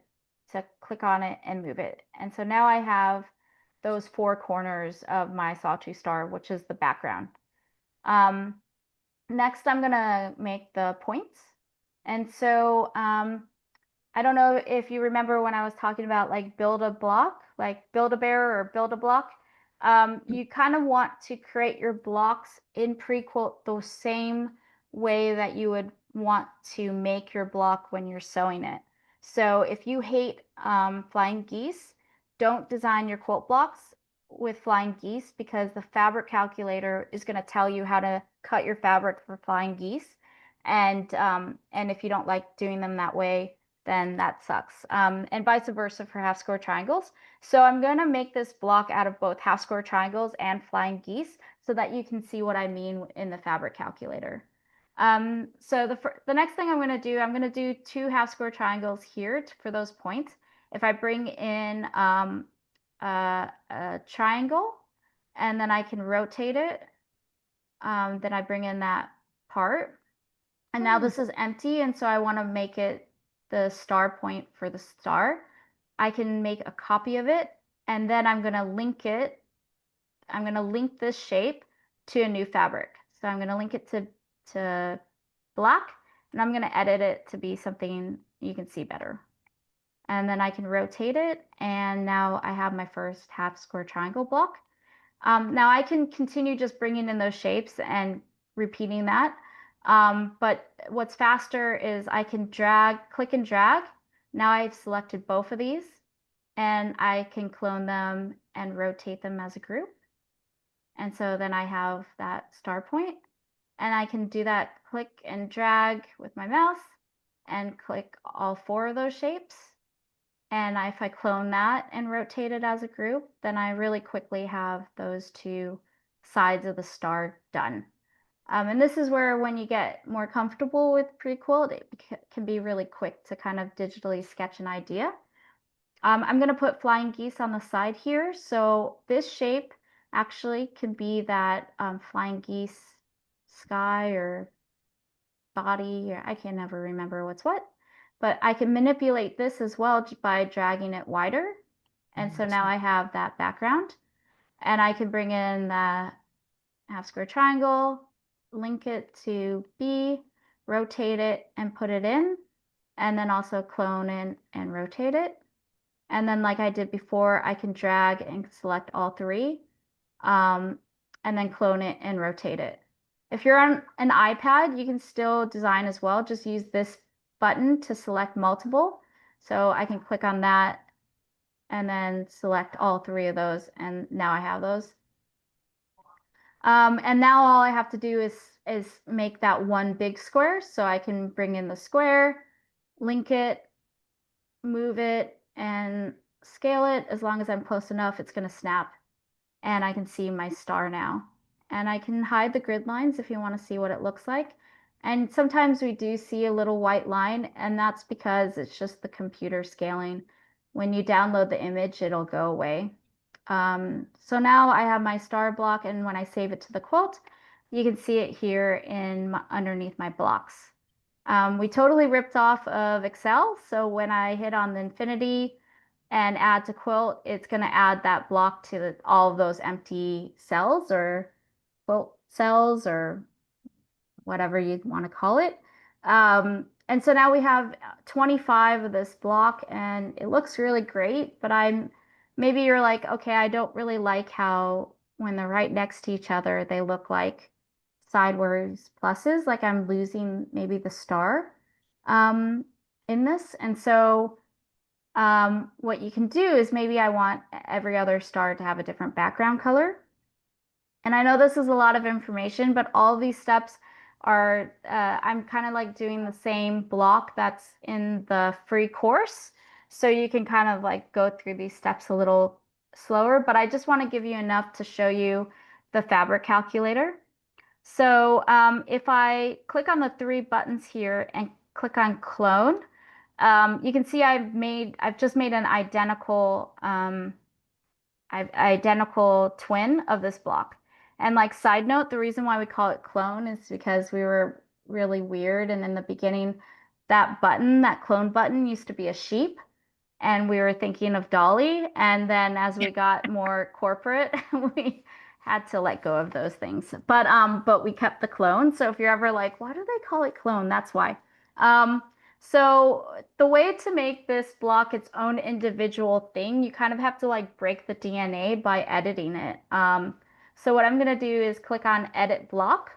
Speaker 3: click on it and move it. And so now I have those 4 corners of my sawtooth star, which is the background. Next, I'm going to make the points. And so I don't know if you remember when I was talking about like build a block, like build a bear or build a block. You kind of want to create your blocks in PreQuilt the same way that you would want to make your block when you're sewing it. So if you hate flying geese, don't design your quilt blocks with flying geese, because the fabric calculator is going to tell you how to cut your fabric for flying geese. And if you don't like doing them that way, then that sucks. And vice versa for half square triangles. So I'm going to make this block out of both half square triangles and flying geese so that you can see what I mean in the fabric calculator. So the next thing I'm going to do 2 half square triangles here for those points. If I bring in a triangle and then I can rotate it, then I bring in that part. And now this is empty, and so I want to make it the star point for the star. I can make a copy of it, and then I'm going to link it. I'm going to link this shape to a new fabric. So I'm going to link it to black, and I'm going to edit it to be something you can see better. And then I can rotate it, and now I have my first half square triangle block. Now I can continue just bringing in those shapes and repeating that. But what's faster is I can click and drag. Now I've selected both of these, and I can clone them and rotate them as a group. And so then I have that star point, and I can do that click and drag with my mouse and click all 4 of those shapes. And if I clone that and rotate it as a group, then I really quickly have those 2 sides of the star done. And this is where, when you get more comfortable with PreQuilt, it can be really quick to kind of digitally sketch an idea. I'm going to put flying geese on the side here. So this shape actually could be that flying geese sky or body, or I can never remember what's what. But I can manipulate this as well by dragging it wider. And so now I have that background. And I can bring in the half square triangle, link it to B, rotate it and put it in, and then also clone in and rotate it. And then, like I did before, I can drag and select all 3, and then clone it and rotate it. If you're on an iPad, you can still design as well. Just use this button to select multiple. So I can click on that and then select all 3 of those, and now I have those. And now all I have to do is make that one big square. So I can bring in the square, link it, move it, and scale it. As long as I'm close enough, it's going to snap. And I can see my star now. And I can hide the grid lines if you want to see what it looks like. And sometimes we do see a little white line, and that's because it's just the computer scaling. When you download the image, it'll go away. So now I have my star block, and when I save it to the quilt, you can see it here underneath my blocks. We totally ripped off of Excel, so when I hit on the infinity and add to quilt, it's going to add that block to all of those empty cells or quilt cells or whatever you want to call it. And so now we have 25 of this block, and it looks really great, but maybe you're like, okay, I don't really like how when they're right next to each other, they look like sideways pluses, like I'm losing maybe the star in this. And so what you can do is maybe I want every other star to have a different background color. And I know this is a lot of information, but all of these steps are, I'm kind of like doing the same block that's in the free course. So you can kind of like go through these steps a little slower, but I just want to give you enough to show you the fabric calculator. So if I click on the three buttons here and click on clone, you can see I've just made an identical twin of this block. And like side note, the reason why we call it clone is because we were really weird. And in the beginning, that clone button used to be a sheep. And we were thinking of Dolly. And then as we got more corporate, we had to let go of those things. But we kept the clone. So if you're ever like, why do they call it clone? That's why. So the way to make this block its own individual thing, you kind of have to like break the DNA by editing it. So what I'm going to do is click on edit block,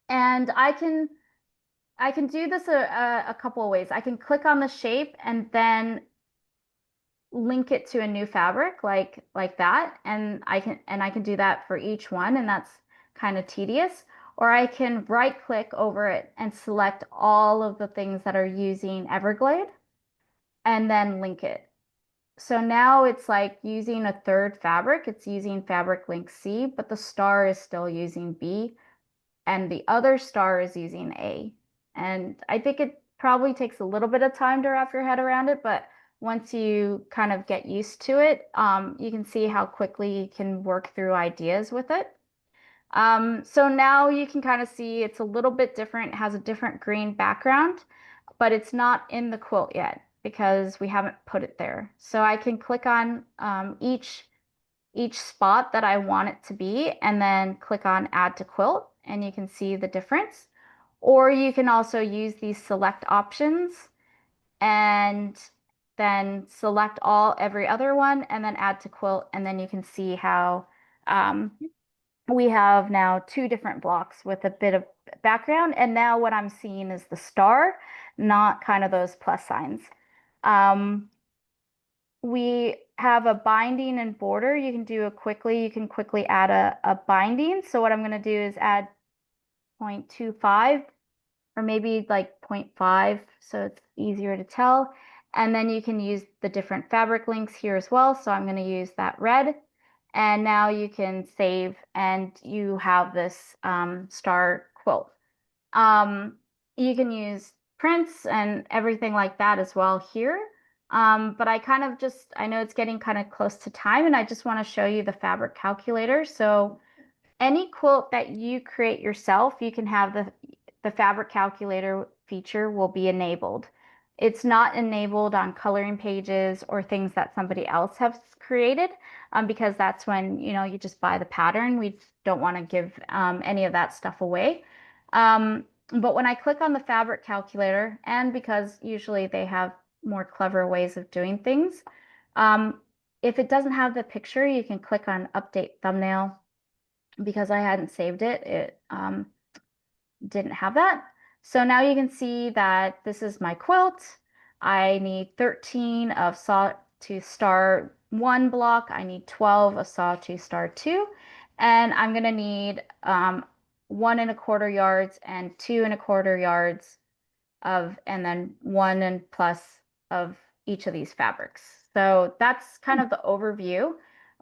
Speaker 3: and I can do this a couple of ways. I can click on the shape and then link it to a new fabric like that, and I can do that for each one, and that's kind of tedious. Or I can right click over it and select all of the things that are using Everglade and then link it. So now it's like using a third fabric. It's using fabric link C, but the star is still using B and the other star is using A. And I think it probably takes a little bit of time to wrap your head around it, but once you kind of get used to it, you can see how quickly you can work through ideas with it. So now you can kind of see it's a little bit different. It has a different green background, but it's not in the quilt yet because we haven't put it there. So I can click on each spot that I want it to be and then click on add to quilt and you can see the difference. Or you can also use these select options and then select every other one and then add to quilt, and then you can see how we have now two different blocks with a bit of background. And now what I'm seeing is the star, not kind of those plus signs. We have a binding and border. You can quickly add a binding. So what I'm going to do is add 0.25 or maybe like 0.5 so it's easier to tell. And then you can use the different fabric links here as well. So I'm going to use that red. And now you can save and you have this star quilt. You can use prints and everything like that as well here. But I know it's getting kind of close to time and I just want to show you the fabric calculator. So any quilt that you create yourself, you can have the fabric calculator feature will be enabled. It's not enabled on coloring pages or things that somebody else has created because that's when you just buy the pattern. We don't want to give any of that stuff away. But when I click on the fabric calculator, and because usually they have more clever ways of doing things, if it doesn't have the picture, you can click on update thumbnail. Because I hadn't saved it, it didn't have that. So now you can see that this is my quilt. I need 13 of sawtooth star 1 block. I need 12 of sawtooth star 2. And I'm going to need 1 1/4 yards and 2 1/4 yards and then 1+ of each of these fabrics. So that's kind of the overview.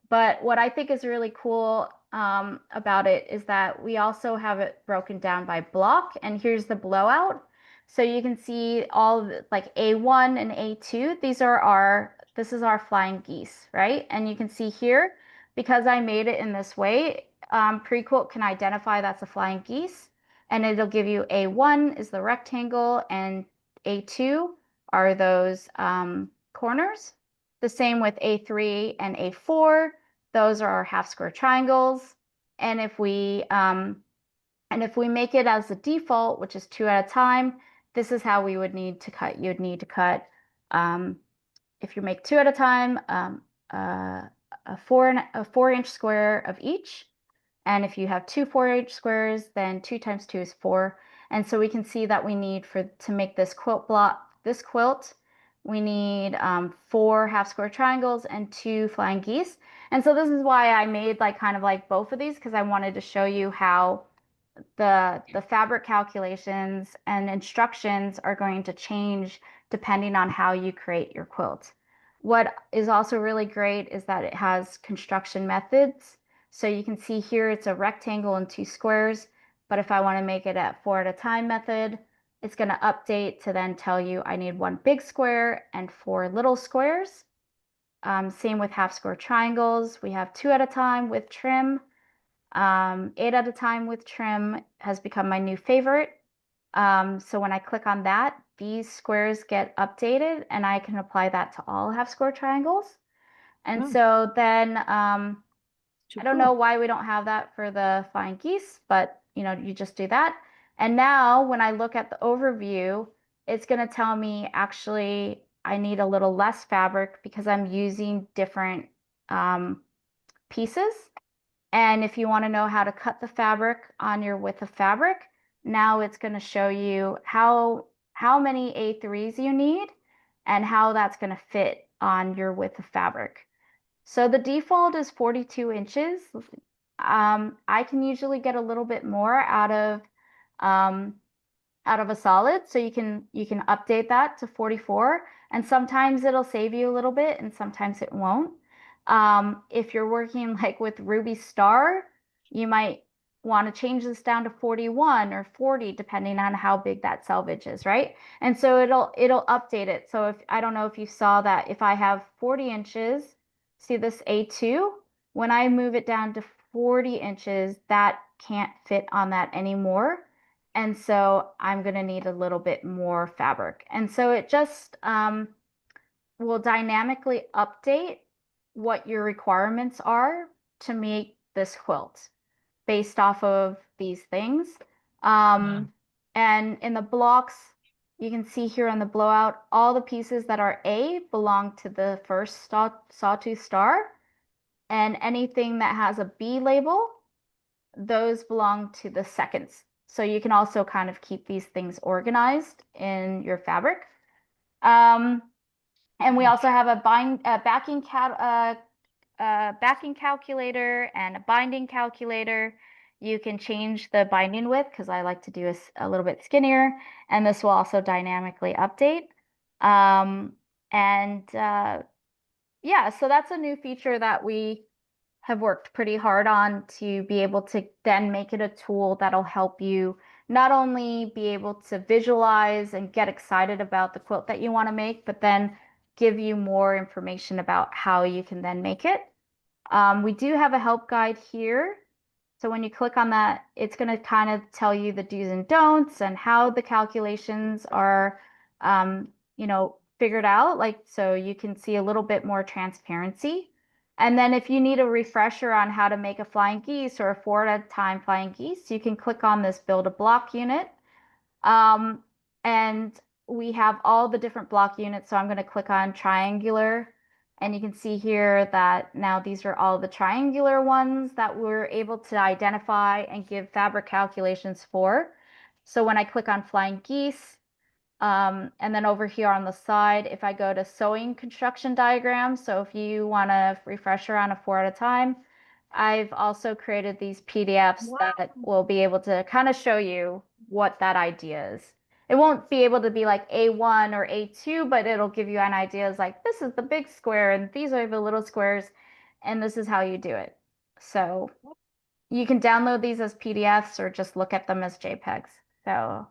Speaker 3: But what I think is really cool about it is that we also have it broken down by block, and here's the blowout. So you can see all of the, like A1 and A2, this is our flying geese, right? And you can see here, because I made it in this way, PreQuilt can identify that's a flying geese, and it'll give you A1 is the rectangle and A2 are those corners. The same with A3 and A4. Those are our half square triangles. And if we make it as the default, which is 2 at a time, this is how we would need to cut. You'd need to cut, if you make 2 at a time, a 4-inch square of each. And if you have 2 4-inch squares, then 2 times 2 is 4. And so we can see that we need to make this quilt, we need 4 half square triangles and 2 flying geese. And so this is why I made like kind of like both of these, because I wanted to show you how the fabric calculations and instructions are going to change depending on how you create your quilt. What is also really great is that it has construction methods. So you can see here it's a rectangle and 2 squares, but if I want to make it at 4 at a time method, it's going to update to then tell you I need 1 big square and 4 little squares. Same with half square triangles. We have 2 at a time with trim. 8 at a time with trim has become my new favorite. So when I click on that, these squares get updated and I can apply that to all half square triangles. And so then I don't know why we don't have that for the flying geese, but you just do that. And now when I look at the overview, it's going to tell me actually I need a little less fabric because I'm using different pieces. And if you want to know how to cut the fabric on your width of fabric, now it's going to show you how many A3s you need and how that's going to fit on your width of fabric. So the default is 42 inches. I can usually get a little bit more out of a solid, so you can update that to 44, and sometimes it'll save you a little bit and sometimes it won't. If you're working like with Ruby Star, you might want to change this down to 41 or 40 depending on how big that selvage is, right? And so it'll update it. So if I don't know if you saw that, if I have 40 inches, see this A2, when I move it down to 40 inches, that can't fit on that anymore. And so I'm going to need a little bit more fabric. And so it just will dynamically update what your requirements are to make this quilt based off of these things. And in the blocks, you can see here on the blowout, all the pieces that are A belong to the first sawtooth star. And anything that has a B label, those belong to the seconds. So you can also kind of keep these things organized in your fabric. And we also have a backing calculator and a binding calculator. You can change the binding width because I like to do a little bit skinnier, and this will also dynamically update. Yeah, so that's a new feature that we have worked pretty hard on to be able to then make it a tool that'll help you not only be able to visualize and get excited about the quilt that you want to make, but then give you more information about how you can then make it. We do have a help guide here. So when you click on that, it's going to kind of tell you the do's and don'ts and how the calculations are, figured out. Like, so you can see a little bit more transparency. And then if you need a refresher on how to make a flying geese or a 4 at a time flying geese, you can click on this build a block unit. And we have all the different block units. So I'm going to click on triangular. And you can see here that now these are all the triangular ones that we're able to identify and give fabric calculations for. So when I click on flying geese, and then over here on the side, if I go to sewing construction diagram, so if you want a refresher on a 4 at a time, I've also created these PDFs that will be able to kind of show you what that idea is. it won't be able to be like A1 or A2, but it'll give you an idea. It's like, this is the big square and these are the little squares and this is how you do it. So you can download these as PDFs or just look at them as JPEGs. So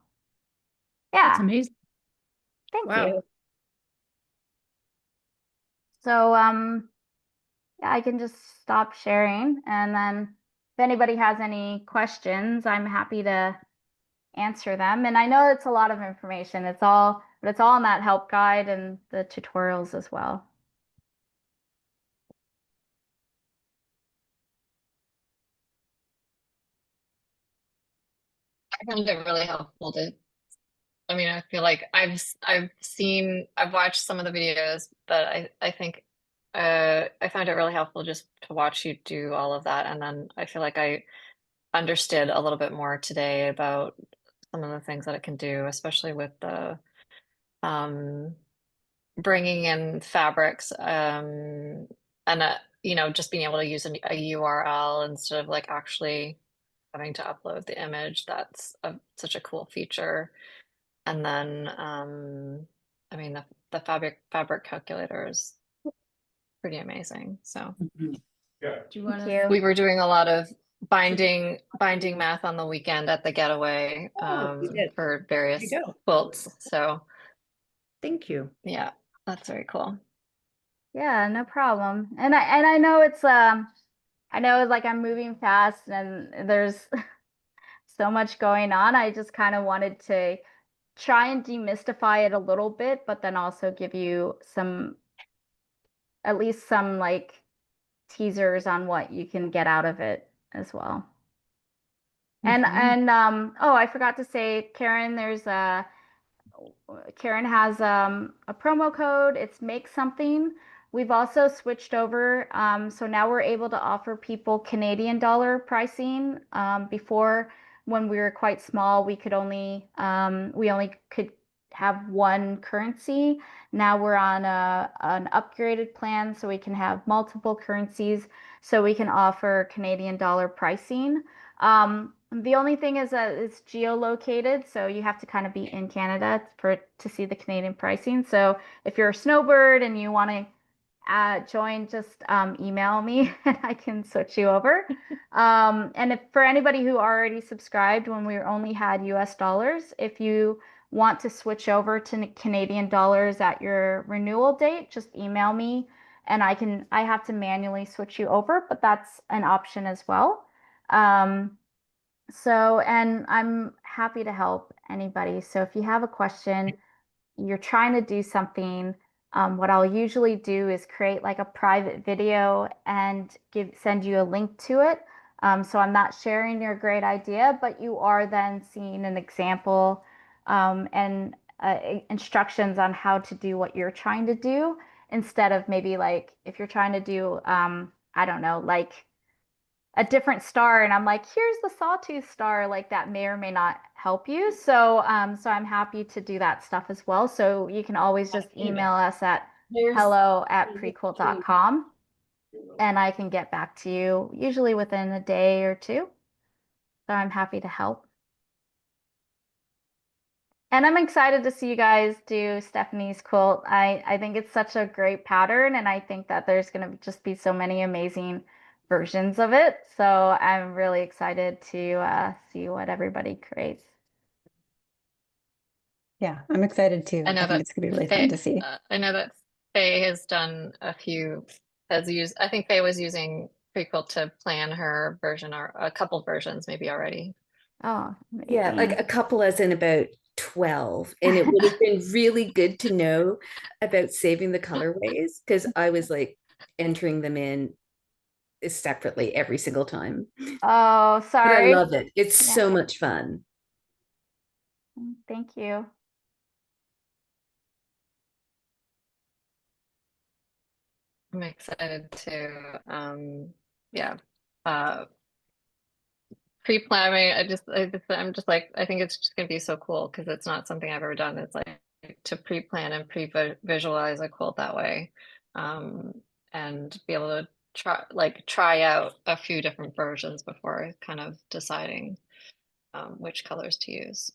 Speaker 4: That's
Speaker 3: yeah,
Speaker 4: amazing.
Speaker 3: thank
Speaker 4: Wow.
Speaker 3: you. So yeah, I can just stop sharing, and then if anybody has any questions, I'm happy to answer them. And I know it's a lot of information. But it's all in that help guide and the tutorials as well.
Speaker 2: I found it really helpful to, I mean, I feel like I've watched some of the videos, but I think I found it really helpful just to watch you do all of that. And then I feel like I understood a little bit more today about some of the things that it can do, especially with the um, bringing in fabrics and just being able to use a URL instead of like actually having to upload the image. That's such a cool feature. And then I mean the fabric calculator is pretty amazing. So
Speaker 4: Do you
Speaker 3: Thank
Speaker 4: want
Speaker 3: you.
Speaker 2: we were doing a lot of binding math on the weekend at the getaway
Speaker 4: Oh, you did.
Speaker 2: for various
Speaker 4: There you go.
Speaker 2: quilts. So
Speaker 4: Thank you.
Speaker 2: yeah, that's very cool.
Speaker 3: Yeah, no problem. And I know it's I know like I'm moving fast and there's so much going on. I just kind of wanted to try and demystify it a little bit, but then also give you at least some like teasers on what you can get out of it as well. And oh, I forgot to say, Karen, Karen has a promo code. It's make something. We've also switched over, so now we're able to offer people Canadian dollar pricing. Before, when we were quite small, we only could have one currency. Now we're on an upgraded plan, so we can have multiple currencies, so we can offer Canadian dollar pricing. The only thing is that it's geolocated, so you have to kind of be in Canada to see the Canadian pricing. So if you're a snowbird and you want to join, just email me and I can switch you over. And if for anybody who already subscribed when we only had US dollars, if you want to switch over to Canadian dollars at your renewal date, just email me and I have to manually switch you over, but that's an option as well. And I'm happy to help anybody. So if you have a question, you're trying to do something, what I'll usually do is create like a private video and send you a link to it. So I'm not sharing your great idea, but you are then seeing an example and instructions on how to do what you're trying to do instead of maybe like if you're trying to do, I don't know, like a different star and I'm like, here's the sawtooth star, like that may or may not help you. So so I'm happy to do that stuff as well. So you can always just email us at hello@prequilt.com and I can get back to you usually within a day or two. So I'm happy to help. And I'm excited to see you guys do Stephanie's quilt. I think it's such a great pattern, and I think that there's going to just be so many amazing versions of it. So I'm really excited to see what everybody creates.
Speaker 7: Yeah, I'm excited too.
Speaker 2: I know
Speaker 7: I think
Speaker 2: that
Speaker 7: it's gonna be really fun to see.
Speaker 2: I know that Faye has done I think Faye was using PreQuilt to plan her version or a couple versions maybe already.
Speaker 3: Oh,
Speaker 6: Yeah, like
Speaker 3: amazing.
Speaker 6: a couple as in about 12. And it would have been really good to know about saving the colorways because I was like entering them in separately every single time.
Speaker 3: Oh,
Speaker 6: But I
Speaker 3: sorry.
Speaker 6: love it. It's
Speaker 3: Yeah.
Speaker 6: so much fun.
Speaker 3: Thank you.
Speaker 2: I'm excited to yeah pre-planning. I'm just like I think it's just gonna be so cool because it's not something I've ever done. It's like to pre-plan and pre-visualize a quilt that way, and be able to try out a few different versions before kind of deciding which colors to use.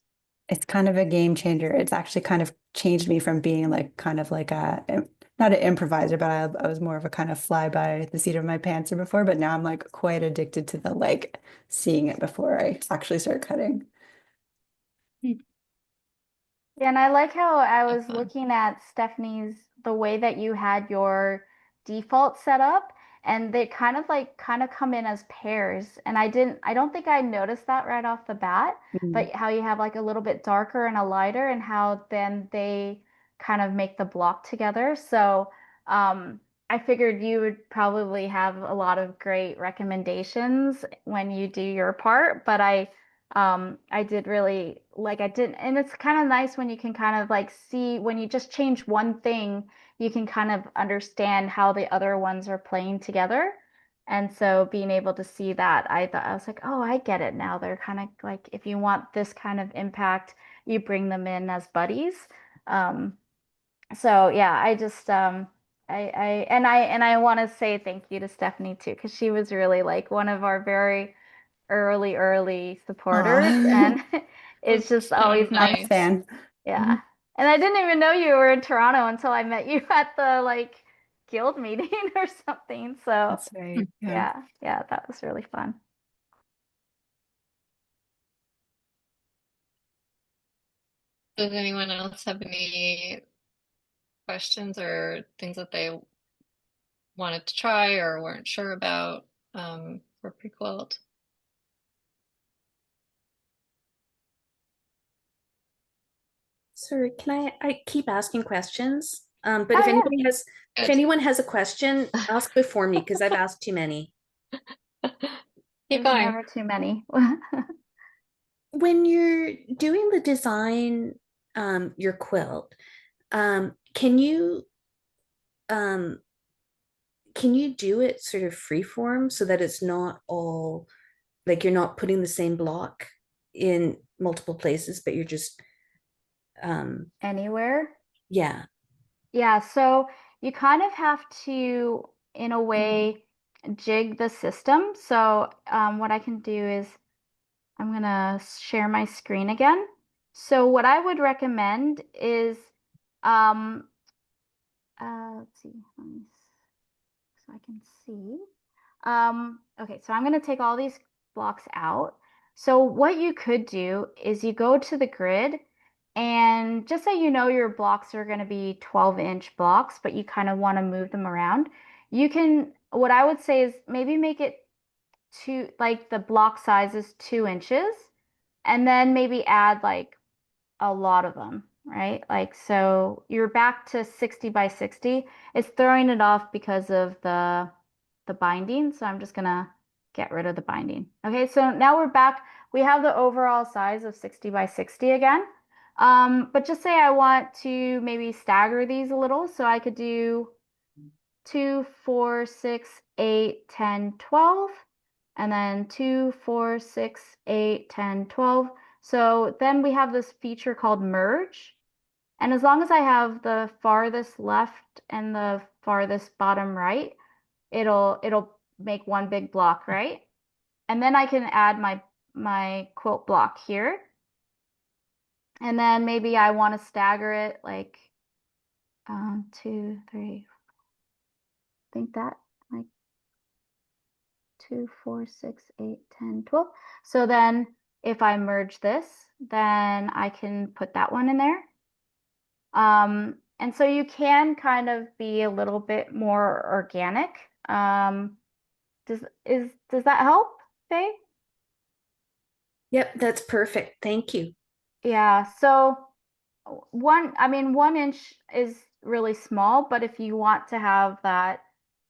Speaker 7: it's kind of a game changer. It's actually kind of changed me from being like kind of like not an improviser, but I was more of a kind of fly by the seat of my pants before, but now I'm like quite addicted to the like seeing it before I actually start cutting.
Speaker 3: Yeah, and I like how I
Speaker 2: Have
Speaker 3: was
Speaker 2: fun.
Speaker 3: looking at Stephanie's, the way that you had your default set up, and they kind of come in as pairs. And I don't think I noticed that right off the bat,
Speaker 7: Mm.
Speaker 3: but how you have like a little bit darker and a lighter, and how then they kind of make the block together. So, I figured you would probably have a lot of great recommendations when you do your part, but I did really like I didn't, and it's kind of nice when you can kind of like see when you just change one thing, you can kind of understand how the other ones are playing together. And so being able to see that, I was like, oh, I get it now. They're kind of like if you want this kind of impact, you bring them in as buddies. Um, so yeah, I just I want to say thank you to Stephanie too, because she was really like one of our very early supporters,
Speaker 7: Aw.
Speaker 3: and it's just always
Speaker 2: Oh,
Speaker 3: nice.
Speaker 7: I'm a
Speaker 2: nice.
Speaker 7: fan.
Speaker 3: Yeah. And I didn't even know you were in Toronto until I met you at the like guild meeting or something. So
Speaker 7: That's right. Yeah.
Speaker 3: yeah, that was really fun.
Speaker 2: Does anyone else have any questions or things that they wanted to try or weren't sure about for pre-quilt?
Speaker 6: Sorry, can I keep asking questions? But
Speaker 3: Oh yeah.
Speaker 6: if
Speaker 2: Good.
Speaker 6: anyone has a question, ask before me because I've asked too many.
Speaker 2: Keep
Speaker 3: There's
Speaker 2: going.
Speaker 3: never too many.
Speaker 6: When you're doing the design, your quilt, can um, you do it sort of freeform so that it's not all like you're not putting the same block in multiple places, but you're just
Speaker 3: Anywhere.
Speaker 6: yeah.
Speaker 3: Yeah, so you kind of have to, in a way, jig the system. So what I can do is I'm gonna share my screen again. So what I would recommend is, um, let's see, so I can see. Okay, so I'm gonna take all these blocks out. So what you could do is you go to the grid, and just say you know your blocks are gonna be 12-inch blocks, but you kind of want to move them around. You can, what I would say is maybe make it two, like the block size is 2 inches, and then maybe add like a lot of them, right? Like, so you're back to 60 by 60. It's throwing it off because of the binding. So I'm just gonna get rid of the binding. Okay, so now we're back. We have the overall size of 60 by 60 again. But just say I want to maybe stagger these a little. So I could do 2, 4, 6, 8, 10, 12, and then 2, 4, 6, 8, 10, 12. So then we have this feature called merge. And as long as I have the farthest left and the farthest bottom right, it'll make one big block, right? And then I can add my quilt block here. And then maybe I want to stagger it like 2, 3, I think that like 2, 4, 6, 8, 10, 12. So then if I merge this, then I can put that one in there. And so you can kind of be a little bit more organic. Does that help, Faye?
Speaker 6: Yep, that's perfect. Thank you.
Speaker 3: Yeah, so I mean, 1 inch is really small, but if you want to have that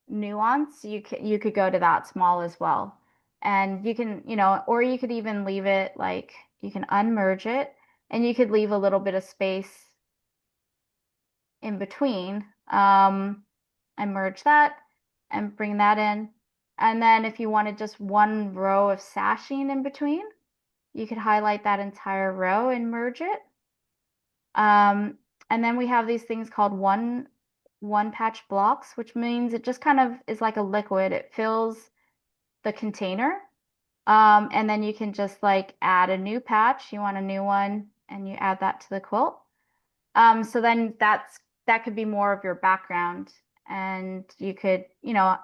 Speaker 3: nuance, you could go to that small as well. And you can, or you could even leave it like you can unmerge it and you could leave a little bit of space in between. And merge that and bring that in. And then if you wanted just one row of sashing in between, you could highlight that entire row and merge it. And then we have these things called one patch blocks, which means it just kind of is like a liquid. It fills the container. And then you can just like add a new patch. You want a new one, and you add that to the quilt. So then that could be more of your background, and you could,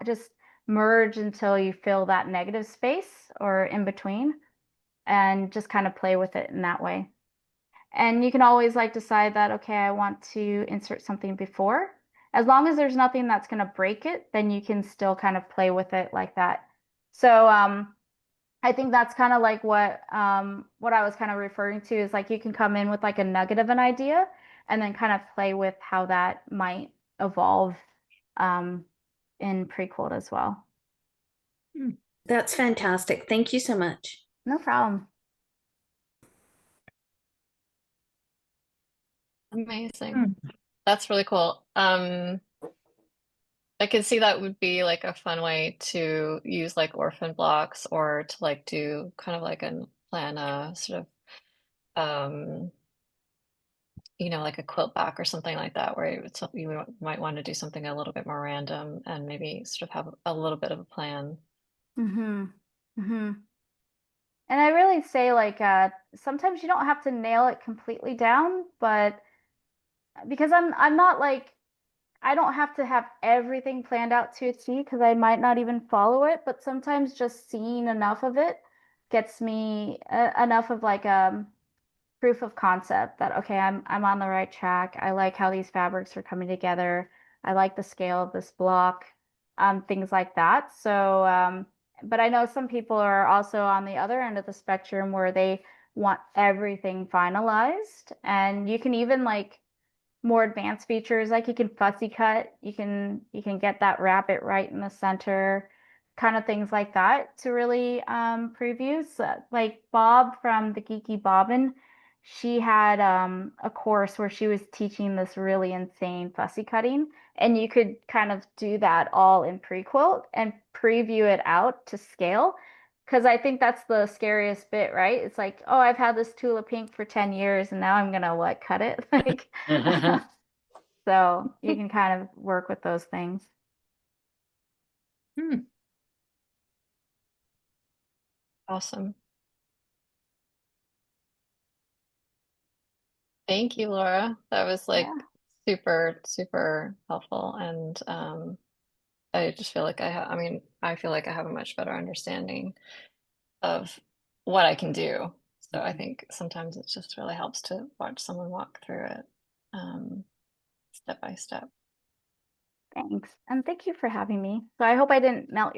Speaker 3: just merge until you fill that negative space or in between, and just kind of play with it in that way. And you can always like decide that, okay, I want to insert something before. As long as there's nothing that's going to break it, then you can still kind of play with it like that. So I think that's kind of like what I was kind of referring to is like you can come in with like a nugget of an idea and then kind of play with how that might evolve in PreQuilt as well.
Speaker 6: That's fantastic. Thank you so much.
Speaker 3: No problem.
Speaker 2: Amazing. That's really cool. I can see that would be like a fun way to use like orphan blocks or to like do kind of like a plan a sort of like a quilt back or something like that, where you might want to do something a little bit more random and maybe sort of have a little bit of a plan.
Speaker 3: Mm-hmm. Mm-hmm. And I really say like sometimes you don't have to nail it completely down, but because I'm not like I don't have to have everything planned out to a T because I might not even follow it, but sometimes just seeing enough of it gets me enough of like proof of concept that okay, I'm on the right track. I like how these fabrics are coming together. I like the scale of this block, things like that. So, but I know some people are also on the other end of the spectrum where they want everything finalized, and you can even like more advanced features like you can fussy cut, you can get that rabbit right in the center, kind of things like that to really preview. So, like Bob from the Geeky Bobbin, she had a course where she was teaching this really insane fussy cutting, and you could kind of do that all in PreQuilt and preview it out to scale. Because I think that's the scariest bit, right? It's like, oh, I've had this Tula Pink for 10 years and now I'm gonna what, cut it? Like, so you can kind of work with those things.
Speaker 2: Awesome. Thank you, Laura. That was like
Speaker 3: Yeah.
Speaker 2: super, super helpful. And I just feel like I feel like I have a much better understanding of what I can do. So I think sometimes it just really helps to watch someone walk through it step by step.
Speaker 3: Thanks. And thank you for having me. So I hope I didn't melt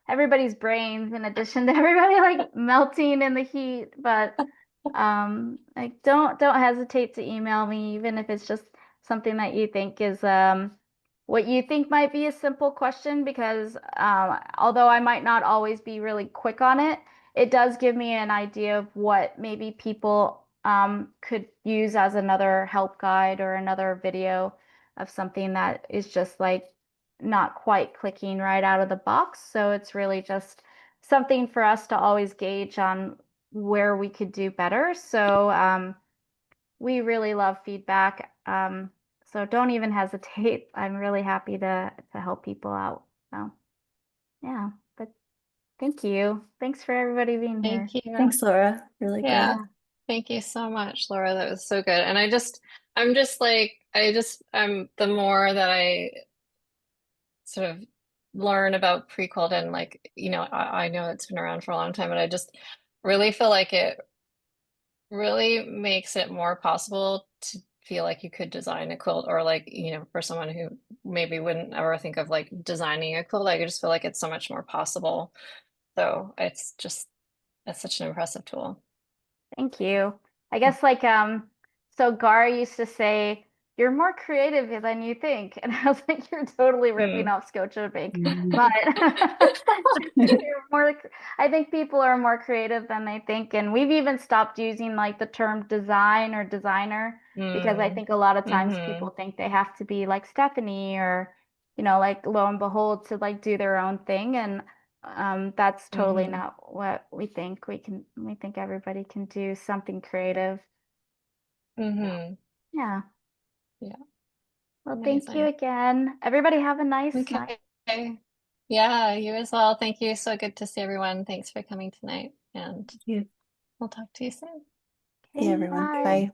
Speaker 3: everybody's brains in addition to everybody like melting in the heat. But like don't hesitate to email me, even if it's just something that you think is what you think might be a simple question, because although I might not always be really quick on it, it does give me an idea of what maybe people could use as another help guide or another video of something that is just like not quite clicking right out of the box. So it's really just something for us to always gauge on where we could do better. So we really love feedback. So don't even hesitate. I'm really happy to help people out. So yeah, but thank you. Thanks for everybody being here.
Speaker 2: Thank you.
Speaker 7: Thanks, Laura. Really
Speaker 2: Yeah.
Speaker 7: good.
Speaker 2: Thank you so much, Laura. That was so good. And I'm the more that I sort of learn about PreQuilt and like, I know it's been around for a long time, but I just really feel like it really makes it more possible to feel like you could design a quilt, or like, for someone who maybe wouldn't ever think of like designing a quilt, I just feel like it's so much more possible. So it's such an impressive tool.
Speaker 3: Thank you. I guess like so Gar used to say, "You're more creative than you think," and I was like, "You're totally ripping off Scotiabank," but you're more. I think people are more creative than they think, and we've even stopped using like the term design or designer because I think a lot of times people think they have to be like Stephanie or like lo and behold to like do their own thing, and that's totally not what we think. We think everybody can do something creative.
Speaker 2: Mm-hmm.
Speaker 3: Yeah.
Speaker 2: Yeah.
Speaker 3: Well, thank you
Speaker 2: Amazing.
Speaker 3: again. Everybody have a nice night.
Speaker 2: Okay. Yeah, you as well. Thank you. So good to see everyone. Thanks for coming tonight, and
Speaker 7: you.
Speaker 2: we'll talk to you soon.
Speaker 7: See you, everyone.
Speaker 3: Bye.
Speaker 7: Bye.